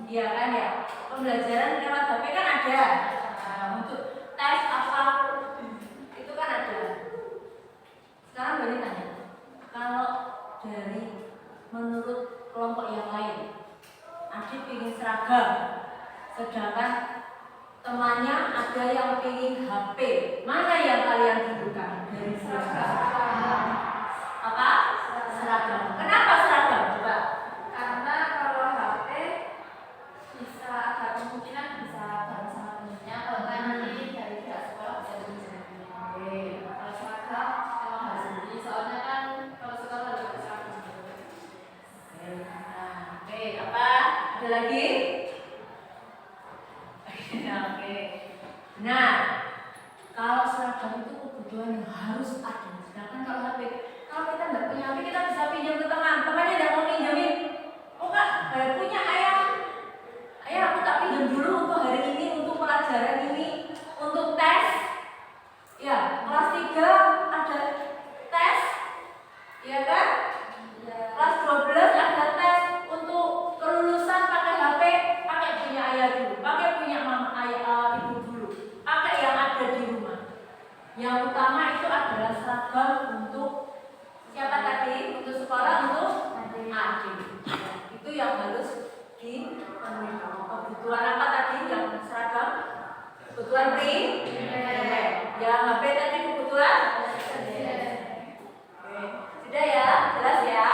Iya kan ya? Pembelajaran lewat HP kan ada. Nah, untuk tes apa itu kan ada. Sekarang boleh tanya, kalau dari menurut kelompok yang lain, adik ingin seragam, sedangkan temannya ada yang ingin HP, mana yang kalian butuhkan dari seragam? Apa? Seragam. Kenapa seragam? Coba. Karena kalau HP bisa ada kemungkinan bisa bareng sama temennya, kalau kan nanti dari pihak sekolah bisa dijamin. Kalau seragam emang harus beli, soalnya kan kalau sekolah harus pakai seragam. Oke, apa? Ada lagi? Oke. Nah, kalau seragam itu kebutuhan yang harus ada. Sedangkan kalau HP, kalau kita nggak punya HP, kita bisa pinjam ke teman. Temannya nggak mau pinjamin. Oh kak, punya ayah. Ayah, aku tak pinjam dulu untuk hari ini, untuk pelajaran ini, untuk tes. Ya, kelas 3 ada tes. Ya kan? Kelas 12 ada tes untuk kelulusan pakai HP, pakai punya ayah dulu, pakai punya mama ayah ibu dulu, pakai yang ada di rumah. Yang utama itu adalah seragam untuk siapa tadi? Untuk sekolah, untuk adik. Itu yang harus dipenuhi. Kebutuhan apa tadi? Yang seragam? Kebutuhan primer. Yang HP tadi kebutuhan? Oke. Sudah ya? Jelas ya?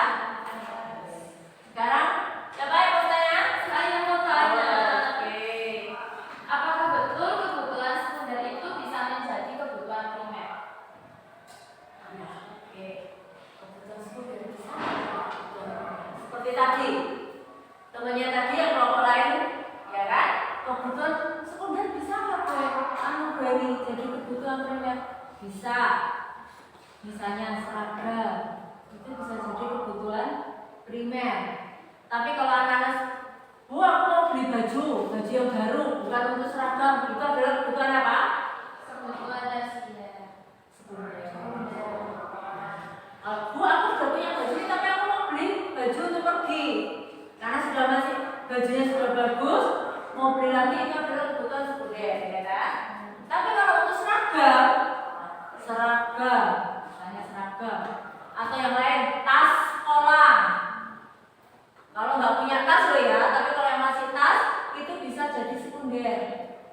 Sekarang siapa yang mau tanya? Saya mau tanya, Oke. apakah betul kebutuhan sekunder itu bisa menjadi kebutuhan primer? Oke. Kebutuhan sekunder bisa. Seperti tadi, temannya tadi yang kelompok lain, ya kan? Kebutuhan sekunder bisa nggak gue ini jadi kebutuhan primer? Bisa. Misalnya seragam, itu bisa jadi kebutuhan primer. Tapi kalau anak-anak, bu aku mau beli baju yang baru, bukan untuk seragam, itu adalah kebutuhan apa? Kebutuhan dasar. Sekunder. Bu aku sudah punya baju ini, tapi aku mau beli baju untuk pergi. Karena sudah masih bajunya sudah bagus, mau beli lagi itu adalah kebutuhan sekunder, ya kan? Tapi kalau untuk seragam, misalnya seragam, atau yang lain tas sekolah. Kalau nggak punya tas loh ya, tapi kalau yang masih tas itu bisa jadi sekunder.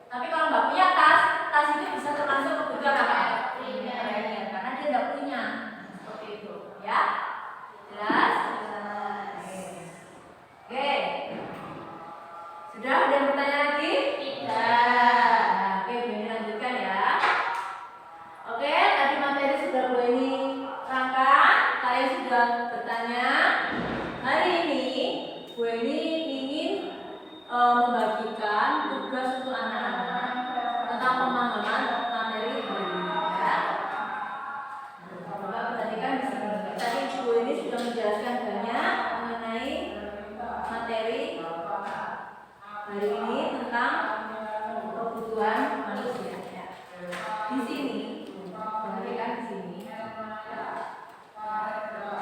Tapi kalau nggak punya tas itu bisa termasuk kebutuhan apa? Primer, karena dia nggak punya. Seperti itu, ya. Jelas? Oke. Sudah ada yang bertanya lagi? Tidak. Oke, ini lanjutkan ya. Oke, tadi materi sudah Bu ini terangkan. Kalian sudah bertanya. Hari ini Bu ini ingin membagikan tugas untuk anak-anak tentang pemahaman materi hari ini. Ya. Bapak perhatikan di sini. Tadi Bu ini sudah menjelaskan banyak mengenai materi hari ini tentang kebutuhan manusia. Ya. Di sini, perhatikan di sini.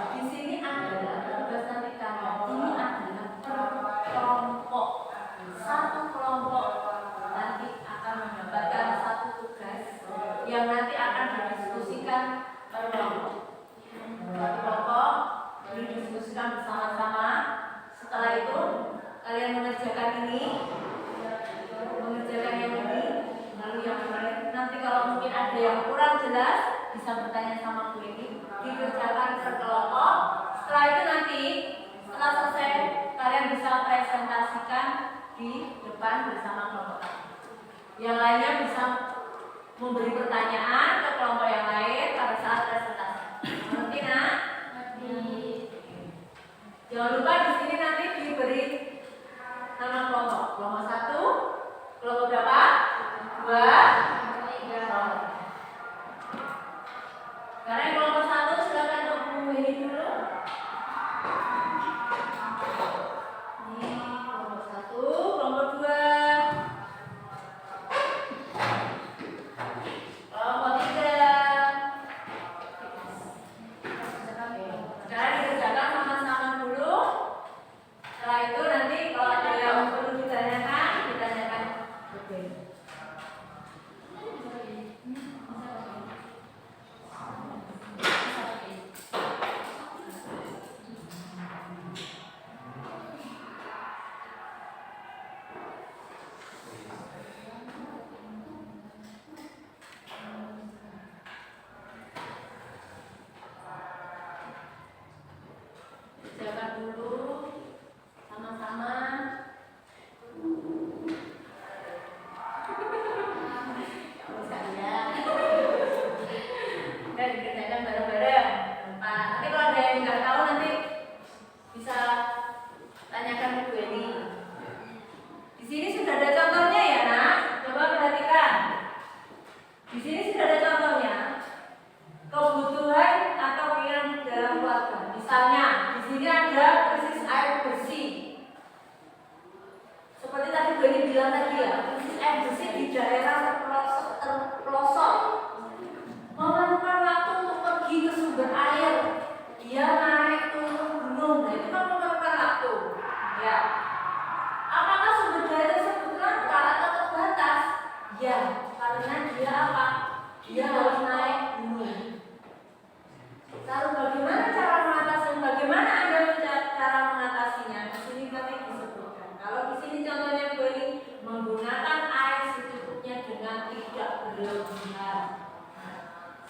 Di sini adalah tugas nanti kalian. Ini adalah per kelompok. Satu kelompok nanti akan mendapatkan satu tugas yang nanti akan didiskusikan per kelompok. Satu kelompok didiskusikan bersama-sama. Setelah itu kalian mengerjakan ini, mengerjakan yang ini, lalu yang lain. Nanti kalau mungkin ada yang kurang jelas bisa bertanya sama Bu ini, dikerjakan per kelompok. Setelah itu nanti setelah selesai kalian bisa presentasikan di depan bersama kelompok kalian. Yang lainnya bisa memberi pertanyaan ke kelompok yang lain pada saat presentasi. Mengerti nak? Jangan lupa di sini nanti diberi nama kelompok. Kelompok 1, kelompok berapa? 2, 3. Karena yang kelompok 1 silakan untuk ini dulu. Ini kelompok 1, kelompok 2. Kelompok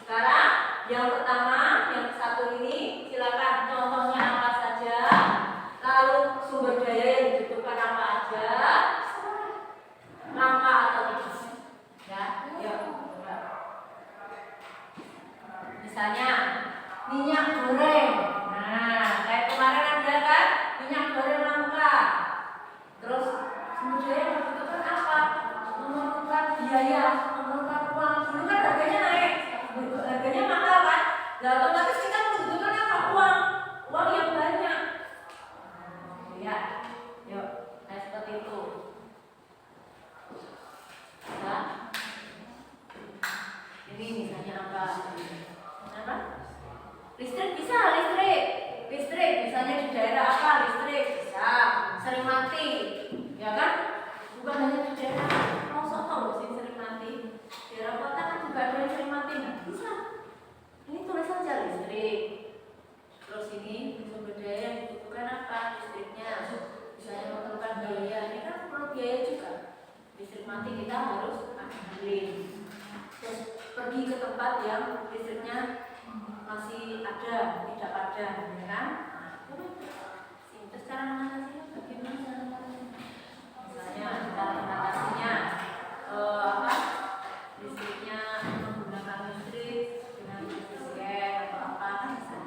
Sekarang yang pertama, yang satu ini silakan contohnya apa saja, lalu sumber daya yang dibutuhkan apa aja, langka atau tidak. Ya, yuk. Misalnya minyak goreng. Nah, kayak kemarin ada kan minyak goreng langka. Terus sumber daya yang dibutuhkan apa? Memerlukan biaya, memerlukan uang. Dulu kan harganya naik, harganya mahal kan? Nah, otomatis kita membutuhkan apa? Uang yang banyak. Ya, yuk, nah seperti itu. Nah, ini misalnya apa? Apa? Listrik bisa, listrik. Misalnya di daerah apa? Listrik bisa, sering mati, ya kan? Bukan hanya di daerah pelosok loh sih sering mati. Daerah kota kan juga ada yang sering mati, nggak bisa. Ini tulis saja listrik. Terus ini sumber daya yang dibutuhkan apa? Listriknya. Misalnya memerlukan biaya, ini kan perlu biaya juga. Listrik mati kita harus ambilin. Terus pergi ke tempat yang listriknya masih ada, tidak padam, ya kan? Terus cara mengatasinya bagaimana cara mengatasinya? Misalnya cara mengatasinya apa? Listriknya menggunakan listrik dengan efisien atau apa kan bisa.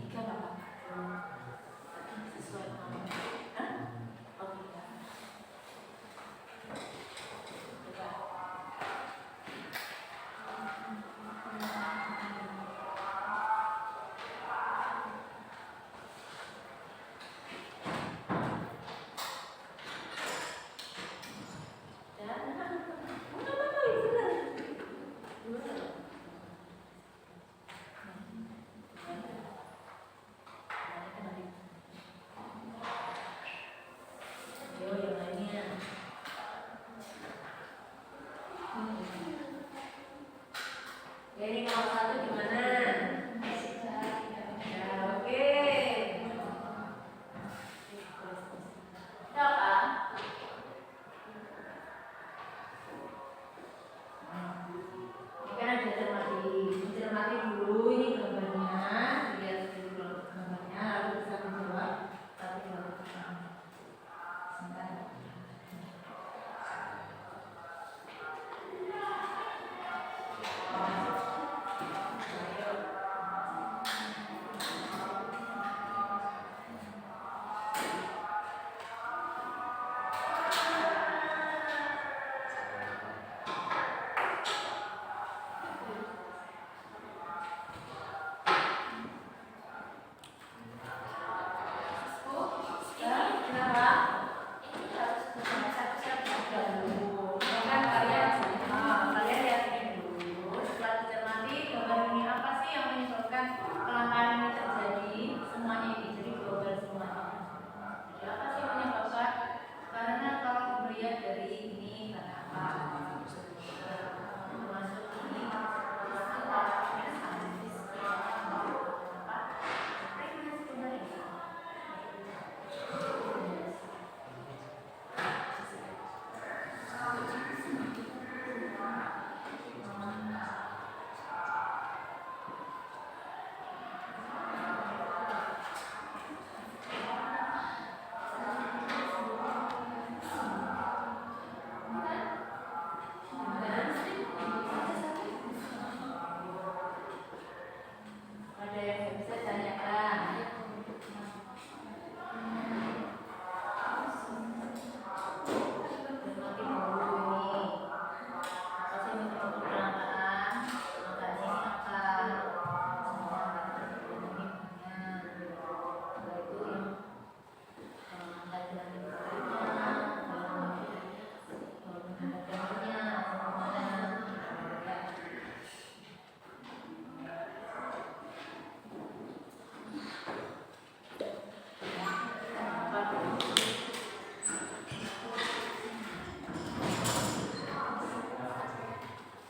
Tiga nggak apa-apa. Sesuai dengan oh tidak. Coba. Ini nomor satu gimana? Ya, oke. Siapa? Ini kan ada cermati dulu ini gambarnya, lihat dulu gambarnya, lalu bisa menjawab satu dua pertanyaan. Sebentar.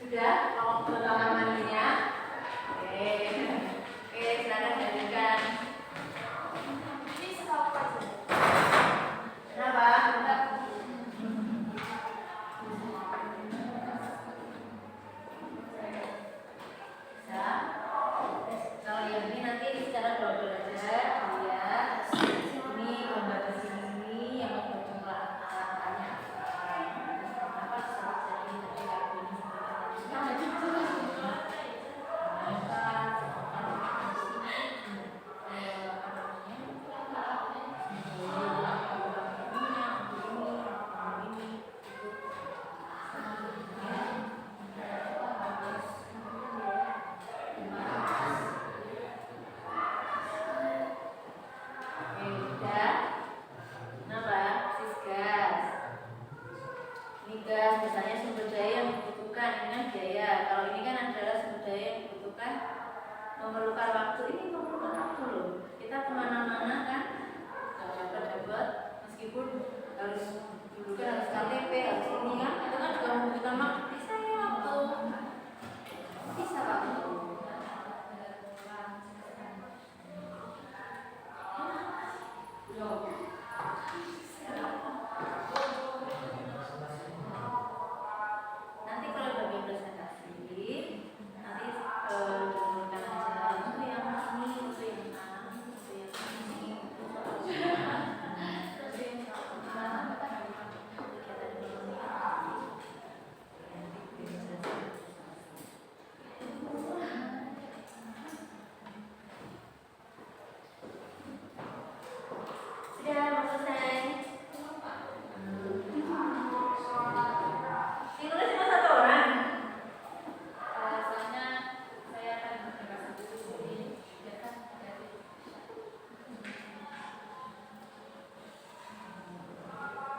Sudah? Mau ke kamar mandinya? Oke. Oke, silakan lanjutkan. Ini setahu aja. Kenapa? memerlukan waktu, ini memerlukan waktu loh. Kita kemana-mana kan nggak dapat meskipun harus dulu kan harus KTP, harus ini kan, itu kan juga membutuhkan waktu. Bisa ya waktu, bisa waktu. Nanti kalau udah presentasi, nanti ditentukan aja itu yang ini, itu yang itu yang ini, itu yang sudah mau selesai. Ditulis cuma satu orang. Soalnya saya akan mencoba satu ini, ya kan?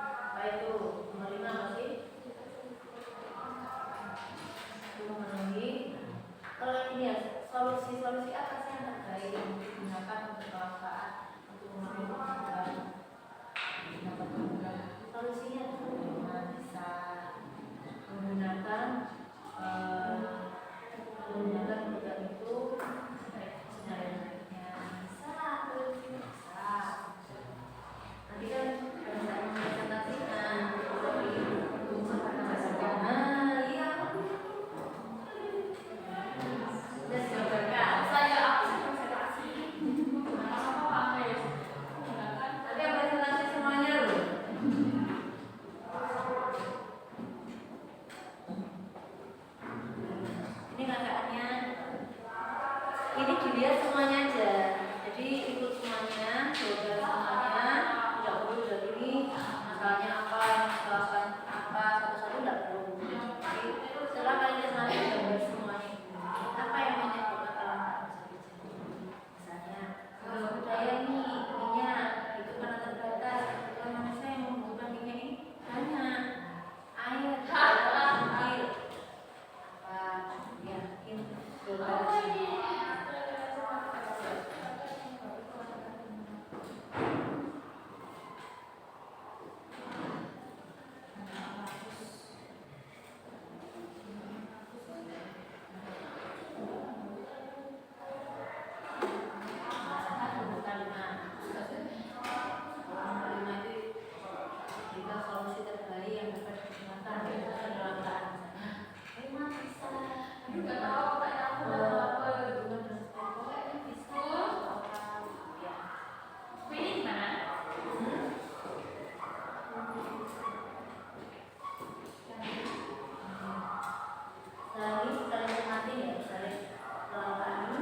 Apa itu? Nomor 5 masih? Itu memenuhi. Kalau ini ya solusi-solusi apa sih yang terbaik yang digunakan untuk manfaat untuk memenuhi kebutuhan dapat kebutuhan. Solusinya itu bisa menggunakan program itu sebenarnya bisa. Nanti kan pada saat mempresentasikan iya sudah dijabarkan. Saya presentasi. Apa ya? Nanti yang presentasi semuanya loh. Ini kakaknya, ini dilihat semuanya aja, jadi ikut semuanya, belajar semuanya, tidak perlu dari ini masalahnya apa, masalahkan apa, satu-satu tidak perlu. Jadi setelah kalian nanti gambar semuanya, apa yang menyebabkan kelangkaan misalnya budaya ini minyak itu karena terbatas, kalau manusia yang membutuhkan minyak ini banyak, air, air ya ini solusi terbaik yang dapat digunakan dalam keadaan bisa Nggak tahu kayak aku udah apa. Ini gimana? Lagi kalian cermati ya, misalnya kelangkaan ini,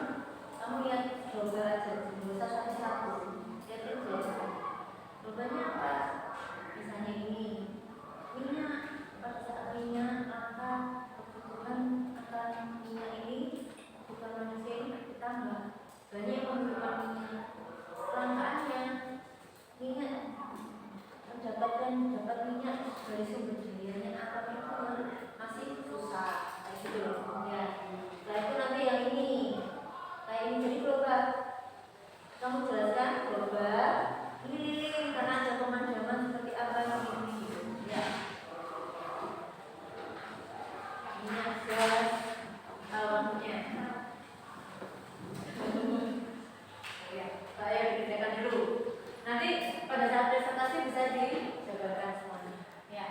kamu lihat gambar aja, nggak usah satu-satu, lihat itu ya. Gambarnya apa? Misalnya ini, minyak, pada saat minyak langka, kebutuhan akan minyak ini, bukan manusia ini bertambah, banyak yang membutuhkan minyak. Kelangkaannya, minyak dapat minyak dari sumber dayanya apa itu masih susah kayak gitu loh ya. Nah itu nanti yang ini kayak ini jadi global, kamu jelaskan global ini lilin karena ada pemandangan seperti apa yang ini gitu ya, minyak gas alamnya ya. Saya dibedakan dulu nanti pada saat presentasi bisa dijabarkan semuanya ya.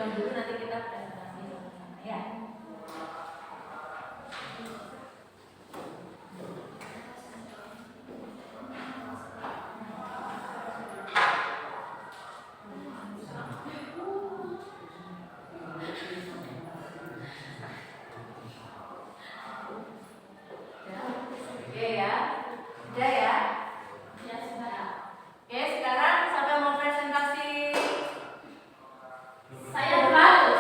diam dulu, nanti kita presentasi sama-sama ya. Oke ya, udah ya. Ya sudah. Oke, sekarang siapa yang mau presentasi? Saya dulu.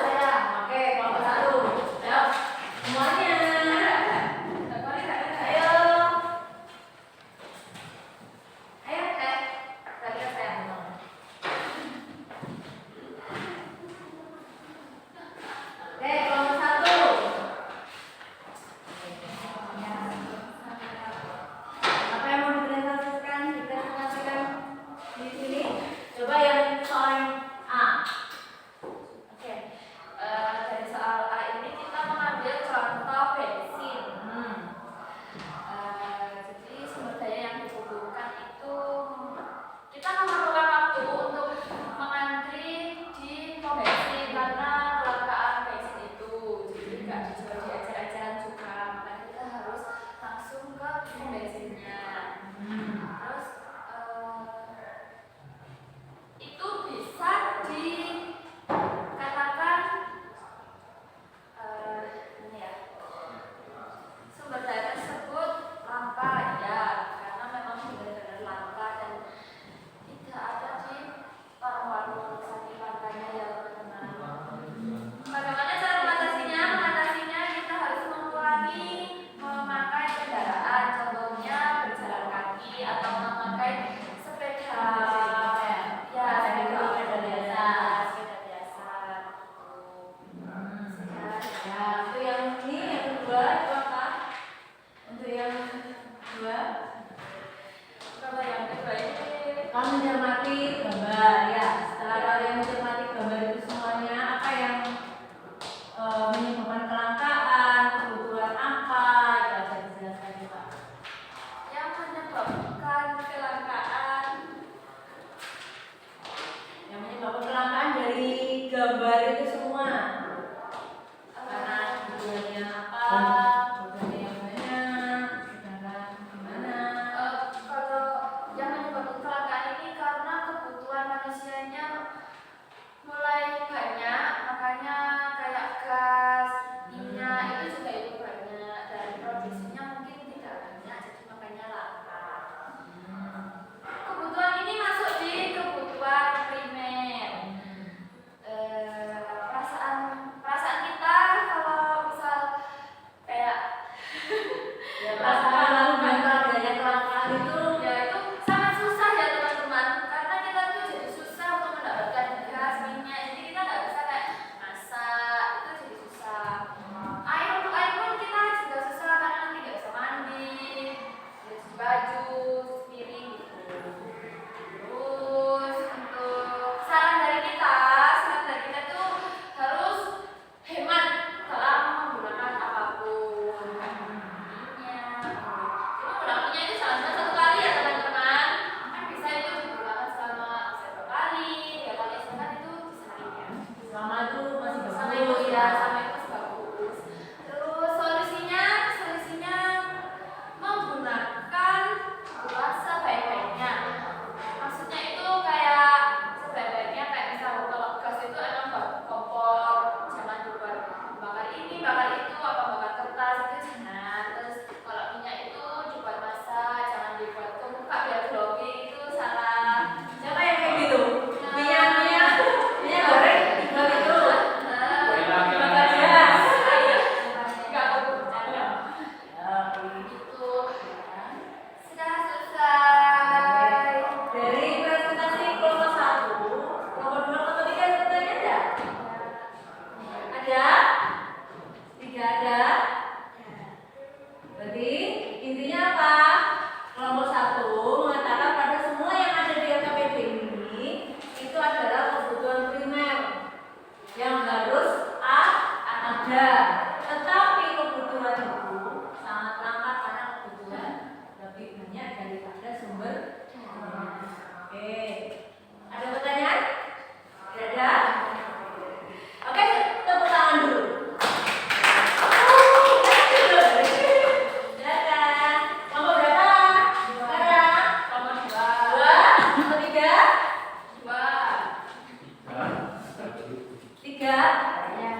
Siap? Ya.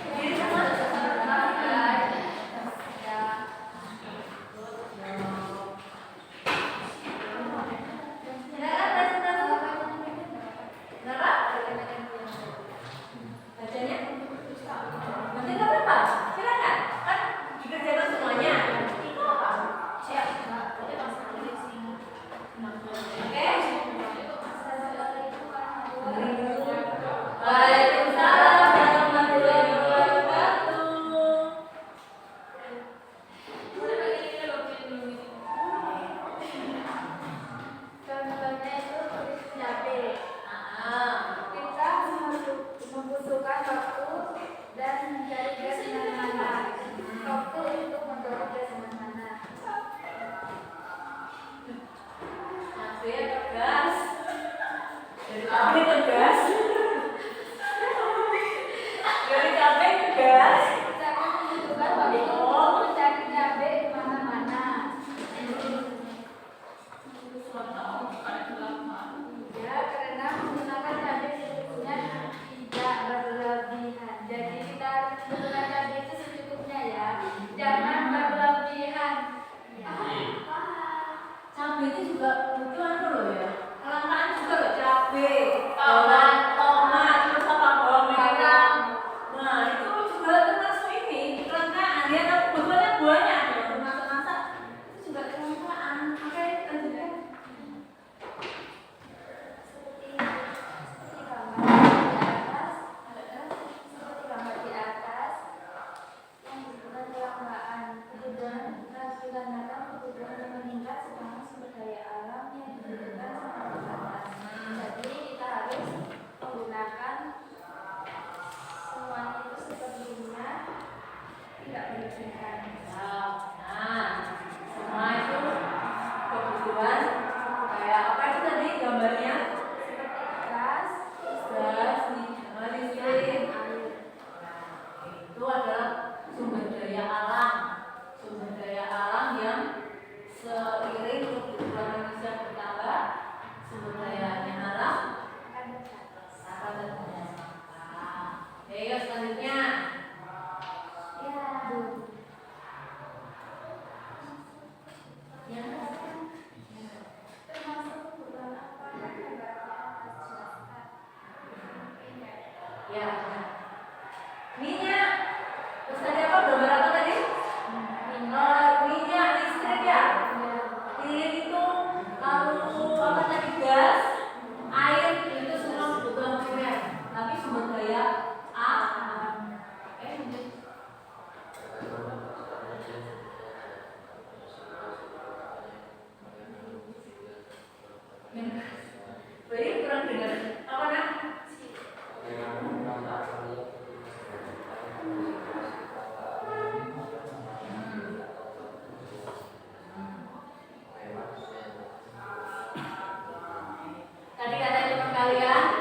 Berdiri semua. Silakan presentasi. Kenapa? Bacanya? Nanti nggak apa-apa. Silakan. Kan dikerjakan semuanya. Itu apa? Siap. Oke.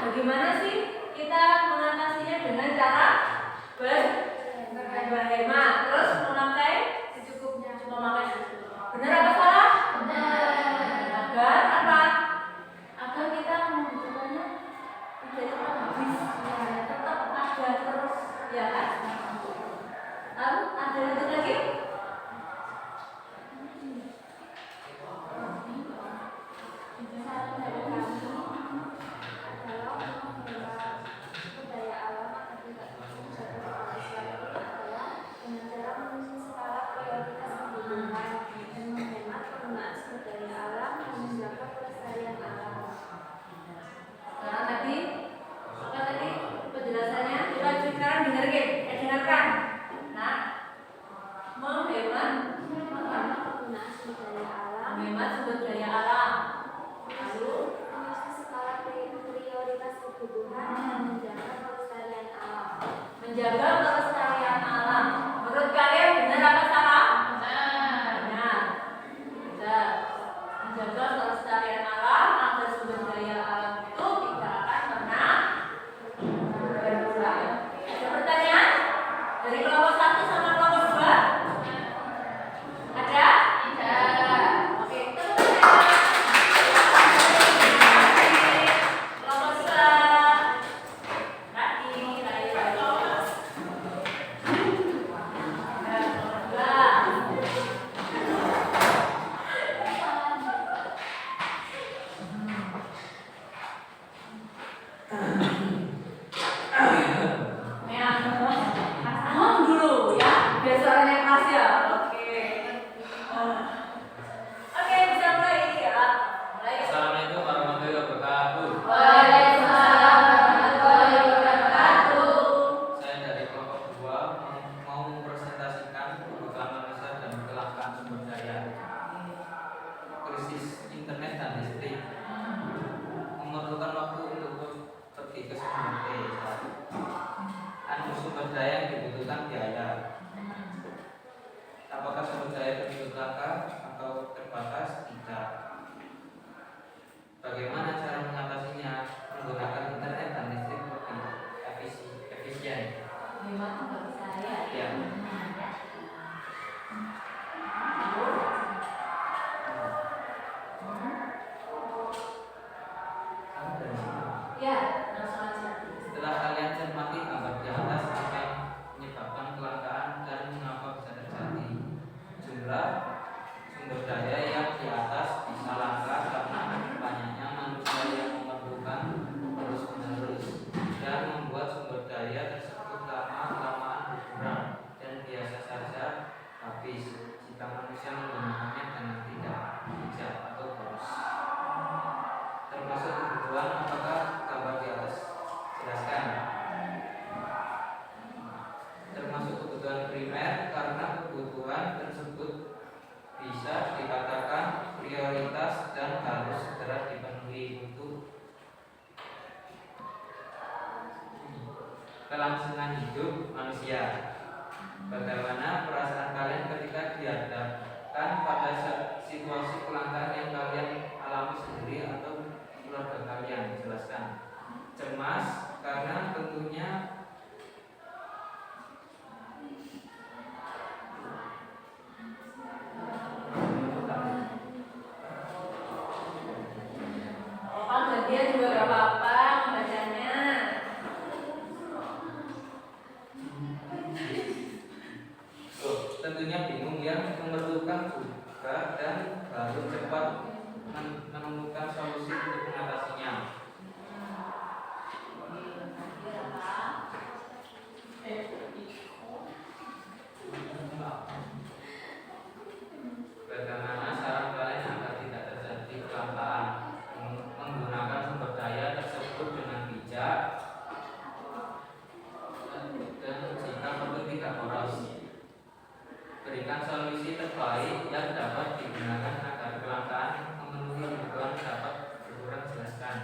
Bagaimana sih kita mengatasinya dengan cara berhemat, terus memakai secukupnya, benar apa salah? Agar apa? Agar kita membutuhkannya tidak cepat habis, tetap ada terus, ya kan? Lalu ada yang lagi? Dengarkan. Nah, menghemat sumber daya alam. Lalu menjaga kelestarian alam. Menurut kalian benar apa salah? Benar. Menjaga kelestarian alam agar sumber daya alam itu tidak akan pernah berkurang. Ada pertanyaan? Dari kelompok 1 sama kelompok 2? Ada? Tidak. Oke, terus kelompok 2. ke sumber T. Anu sumber daya yang dibutuhkan biaya. Apakah sumber daya tersebut langka atau terbatas? Tidak. Bagaimana cara mengatasinya? Menggunakan internet dan listrik lebih efisien. Memang nggak bisa ya. Ya. Ya, langsung aja. Setelah kalian cermati gambar di atas apa yang menyebabkan kelangkaan dan mengapa bisa terjadi, jumlah sumber daya yang di atas bisa langka karena banyaknya manusia yang memerlukan terus-menerus dan membuat sumber daya tersebut lama-lamaan berkurang dan biasa saja habis jika manusia menggunakannya dengan tidak bijak atau boros. Termasuk kebutuhan apakah gambar di atas jelaskan? Termasuk kebutuhan primer karena kebutuhan tersebut bisa dikatakan prioritas dan harus segera dipenuhi untuk kelangsungan hidup manusia. Bagaimana perasaan kalian ketika dihadapkan pada situasi kelangkaan yang kalian alami sendiri atau keluarga kalian? Jelaskan. Cemas karena tentunya Kan gantian juga gak apa-apa bacanya. tentunya bingung yang memerlukan juga dan baru cepat menemukan solusi untuk mengatasinya. Bagaimana saran kalian agar tidak terjadi kelangkaan? Menggunakan sumber daya tersebut dengan bijak dan jika perlu tidak boros. Berikan solusi terbaik yang dapat digunakan agar kelangkaan memenuhi kebutuhan dapat berkurang. Jelaskan.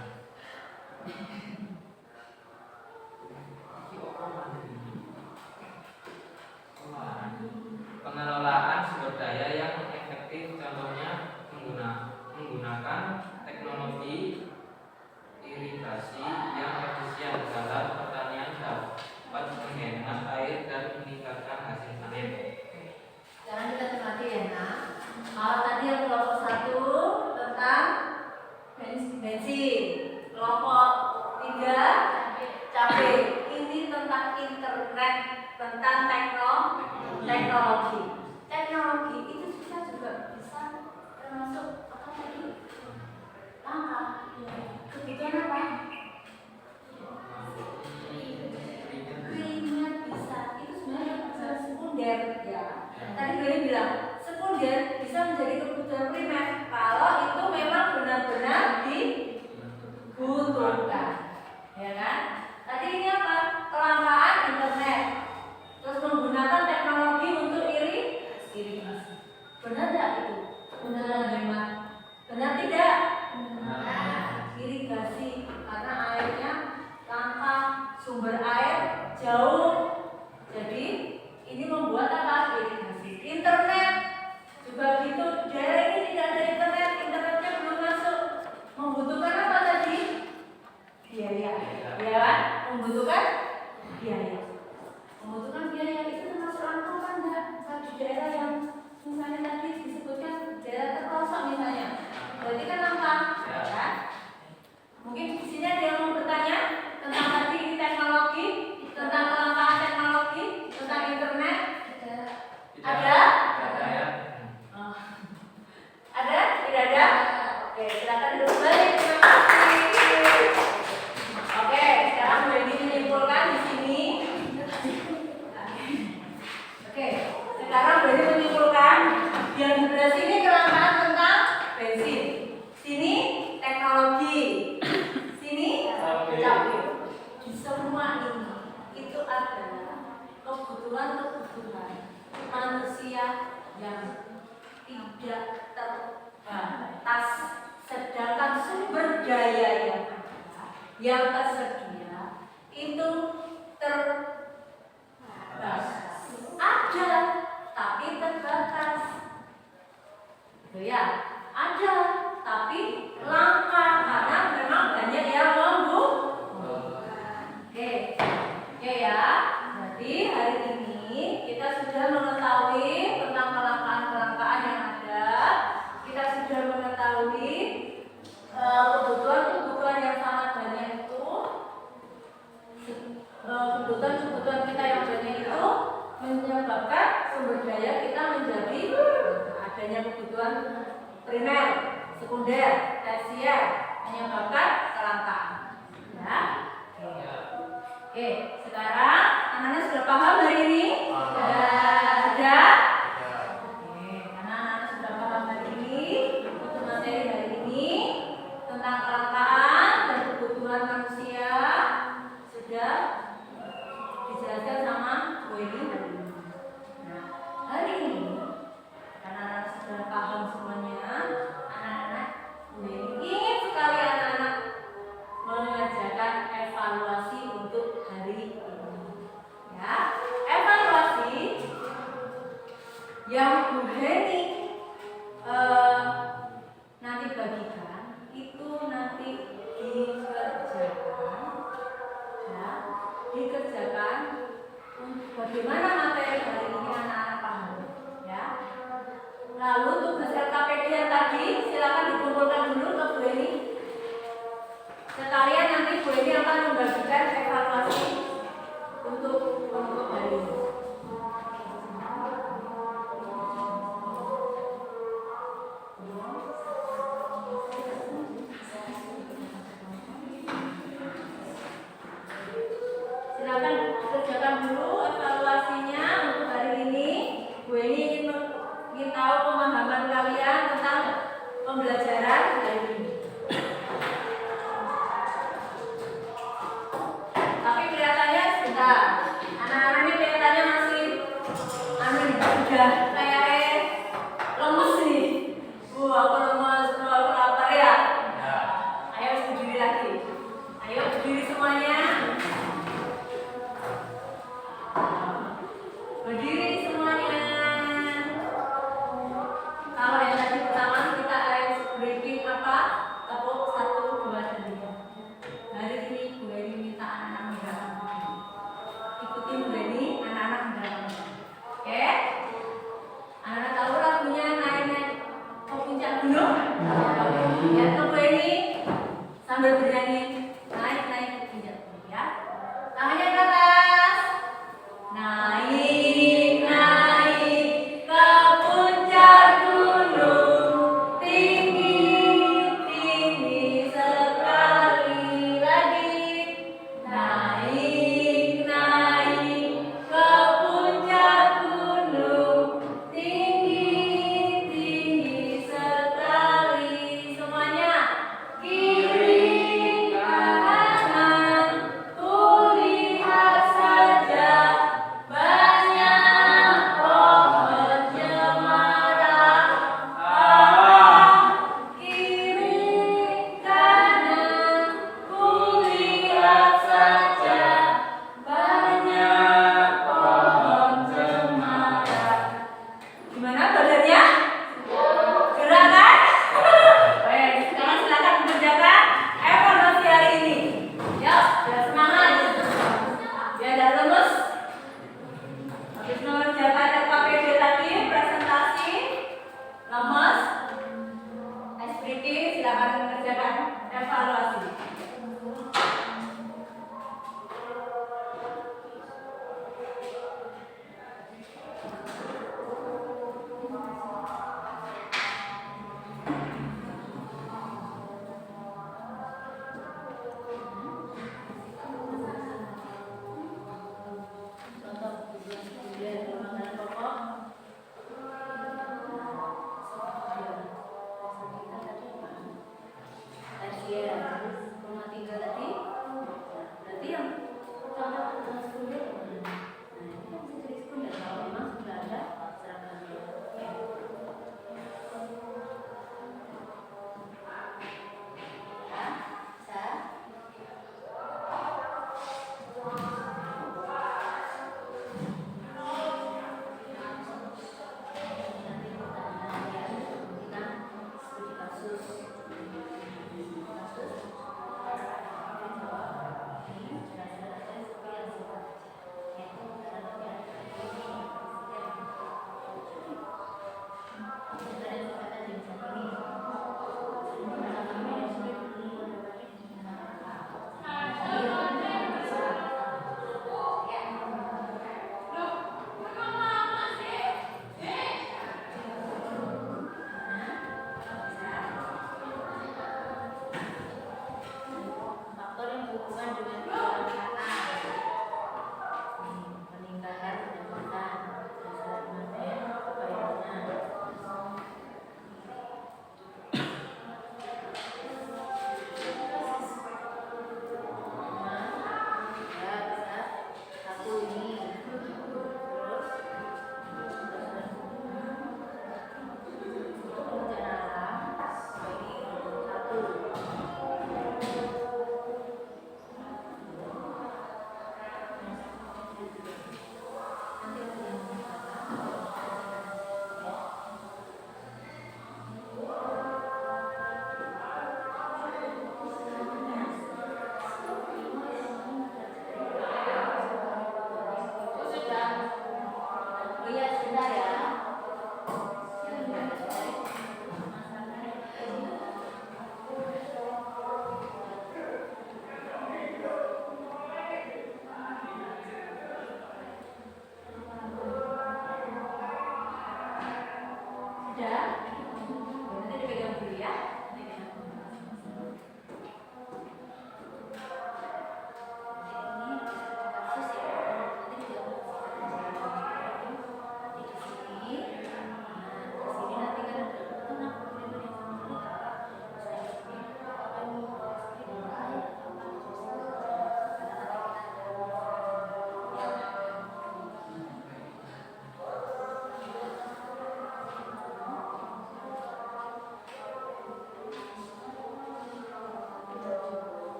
Pengelolaan sumber daya yang efektif contohnya menggunakan teknologi irigasi yang efisien dalam pertanian dapat menghemat air dan meningkatkan hasil panen. Sekarang kita cermati ya nak. Kalau tadi yang kelompok 1 tentang bensin, kelompok 3 cabai. Ini tentang internet, tentang teknologi. Teknologi itu kita juga bisa termasuk apa tadi? Langkah. Kebutuhan apa? Primer bisa. Itu sebenarnya kebutuhan sekunder ya. Tadi gue bilang sekunder bisa menjadi kebutuhan primer kalau itu memang benar-benar dibutuhkan, ya kan? Tadi ini apa? Kelangkaan internet, terus menggunakan teknologi untuk irigasi. Benar tidak itu? Benar hemat. Benar tidak? Benar. Irigasi karena airnya langka, sumber air jauh. Jadi ini membuat apa? Irigasi. Internet juga gitu. Daerah ini tidak ada internet, internetnya belum masuk. Membutuhkan apa tadi? Biaya, ya kan? Membutuhkan biaya. Membutuhkan biaya itu termasuk langka kan enggak? Di daerah yang misalnya tadi disebutkan daerah terpelosok misalnya, berarti kan langka, ya kan? Mungkin di sini ada yang mau bertanya tentang tadi ini teknologi, tentang kelangkaan teknologi, tentang internet. Ada? Oh. Ada? Tidak ada? Oke, silakan duduk kembali. Terima kasih. Oke, sekarang Wendy menyimpulkan di sini. Oke, sekarang Wendy menyimpulkan yang di sebelah sini kelangkaan tentang bensin, sini teknologi, sini cabai. Di semua ini itu adalah kebutuhan manusia yang tidak terbatas, sedangkan sumber daya yang tersedia itu terbatas. Ada, tapi terbatas. Gitu ya. Ada, tapi langka karena memang banyak yang membutuhkan. Oke ya. Berarti hari ini kita sudah mengetahui tentang kelangkaan-kelangkaan yang ada. Kita sudah mengetahui kebutuhan-kebutuhan yang sangat banyak itu. Kebutuhan-kebutuhan kita yang banyak itu menyebabkan sumber daya kita menjadi adanya kebutuhan primer, sekunder, tersier, menyebabkan kelangkaan. Ya. Oke, sekarang anak-anak sudah paham hari ini? Ada? Oke, karena anak-anak sudah paham hari ini untuk materi hari ini tentang kelangkaan dan kebutuhan manusia sudah dijelaskan sama Bu Eni hari ini. Nah, hari ini karena anak-anak sudah paham semuanya, anak-anak Bu Eni ingin sekali anak-anak mengerjakan evaluasi untuk hari ini. Ya, evaluasi yang Bu Heni nanti bagikan itu nanti dikerjakan bagaimana materi hari ini anak-anak paham, ya. Lalu tugas LKPD yang tadi silakan dikumpulkan dulu ke Bu Eni. Sekalian nanti Bu Eni akan membagikan evaluasi untuk hari ini. Silakan kerjakan dulu evaluasinya untuk hari ini. Bu Eni ingin tahu pemahaman kalian tentang pembelajaran hari ini. Tapi kelihatannya sebentar. Anak-anak ini kelihatannya masih sudah kayak lemes nih. Aku lemes, aku lapar ya. Ayo berdiri lagi. Ayo berdiri semuanya. Berdiri semuanya. Kalau yang tadi pertama kita ice breaking apa? Tepuk 1, 2, dan 3. Hari ini Bu Eni minta anak-anak menggerakan diri. Ikuti Bu Eni, anak-anak menggerakan diri. Oke? Anak-anak tahu lagunya naik-naik ke puncak gunung? Lihat ke Bu Eni sambil bernyanyi naik-naik ke puncak gunung, ya. Tangannya ke atas. Naik, naik ke puncak gunung, tinggi, tinggi sekali lagi. Naik, naik ke puncak gunung, tinggi, tinggi sekali. Semuanya kiri kanan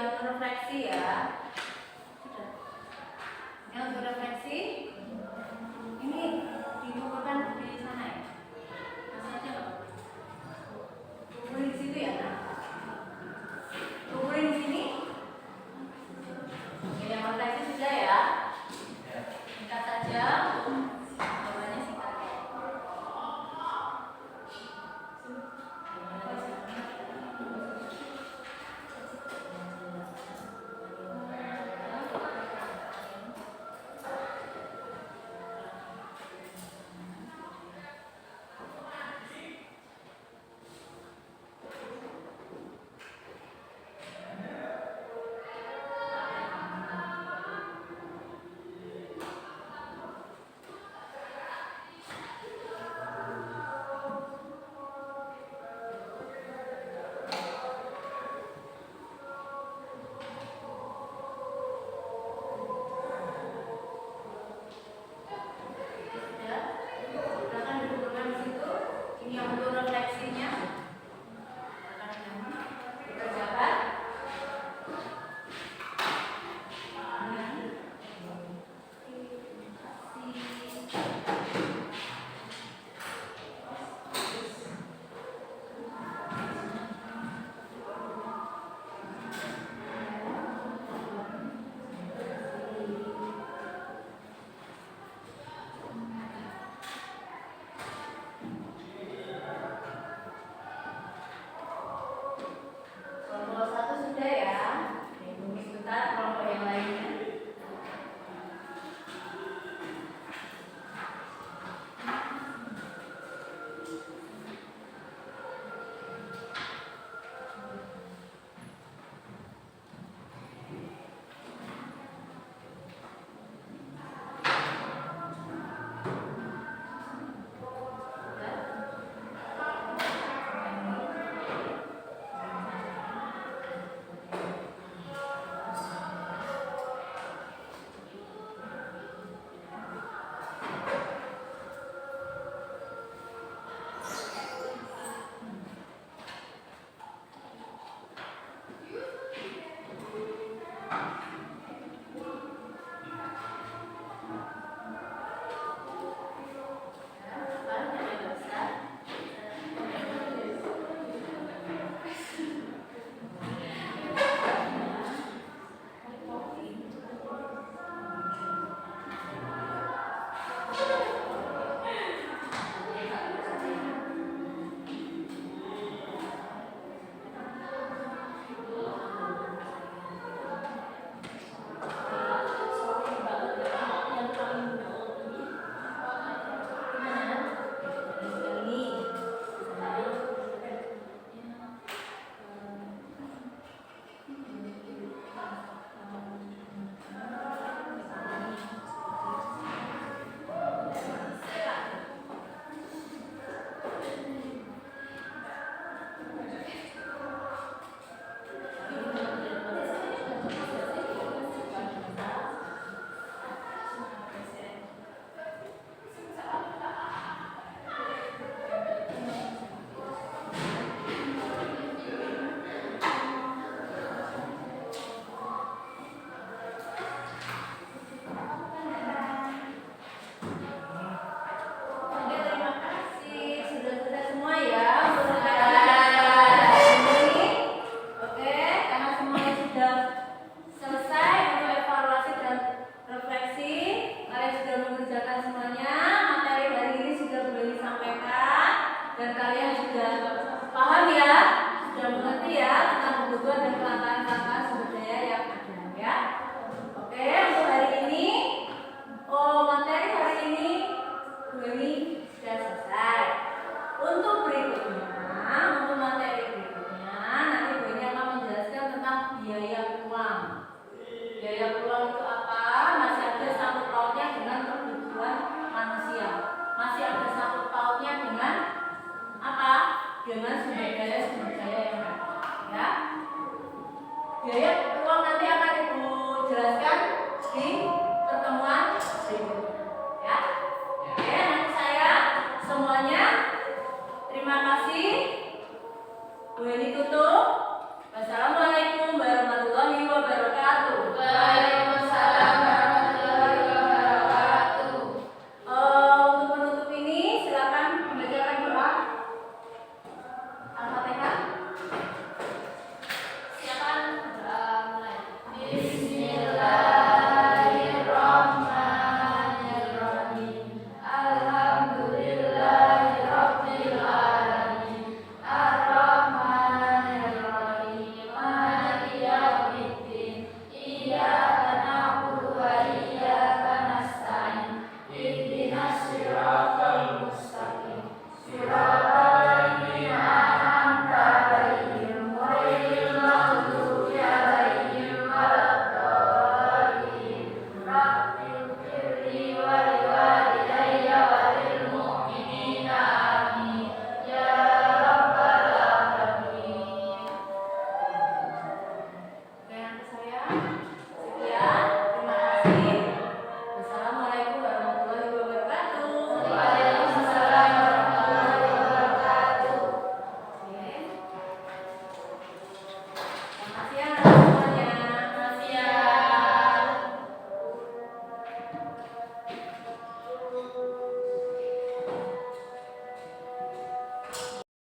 yang refleksi ya. Sudah. Yang untuk refleksi ini dibukukan di sana ya. Masih aja nggak? Kumpulin di situ ya. Nah. Kumpulin di sini. Oke, yang refleksi sudah ya. Singkat saja. Jawabannya singkat. Boleh ditutup.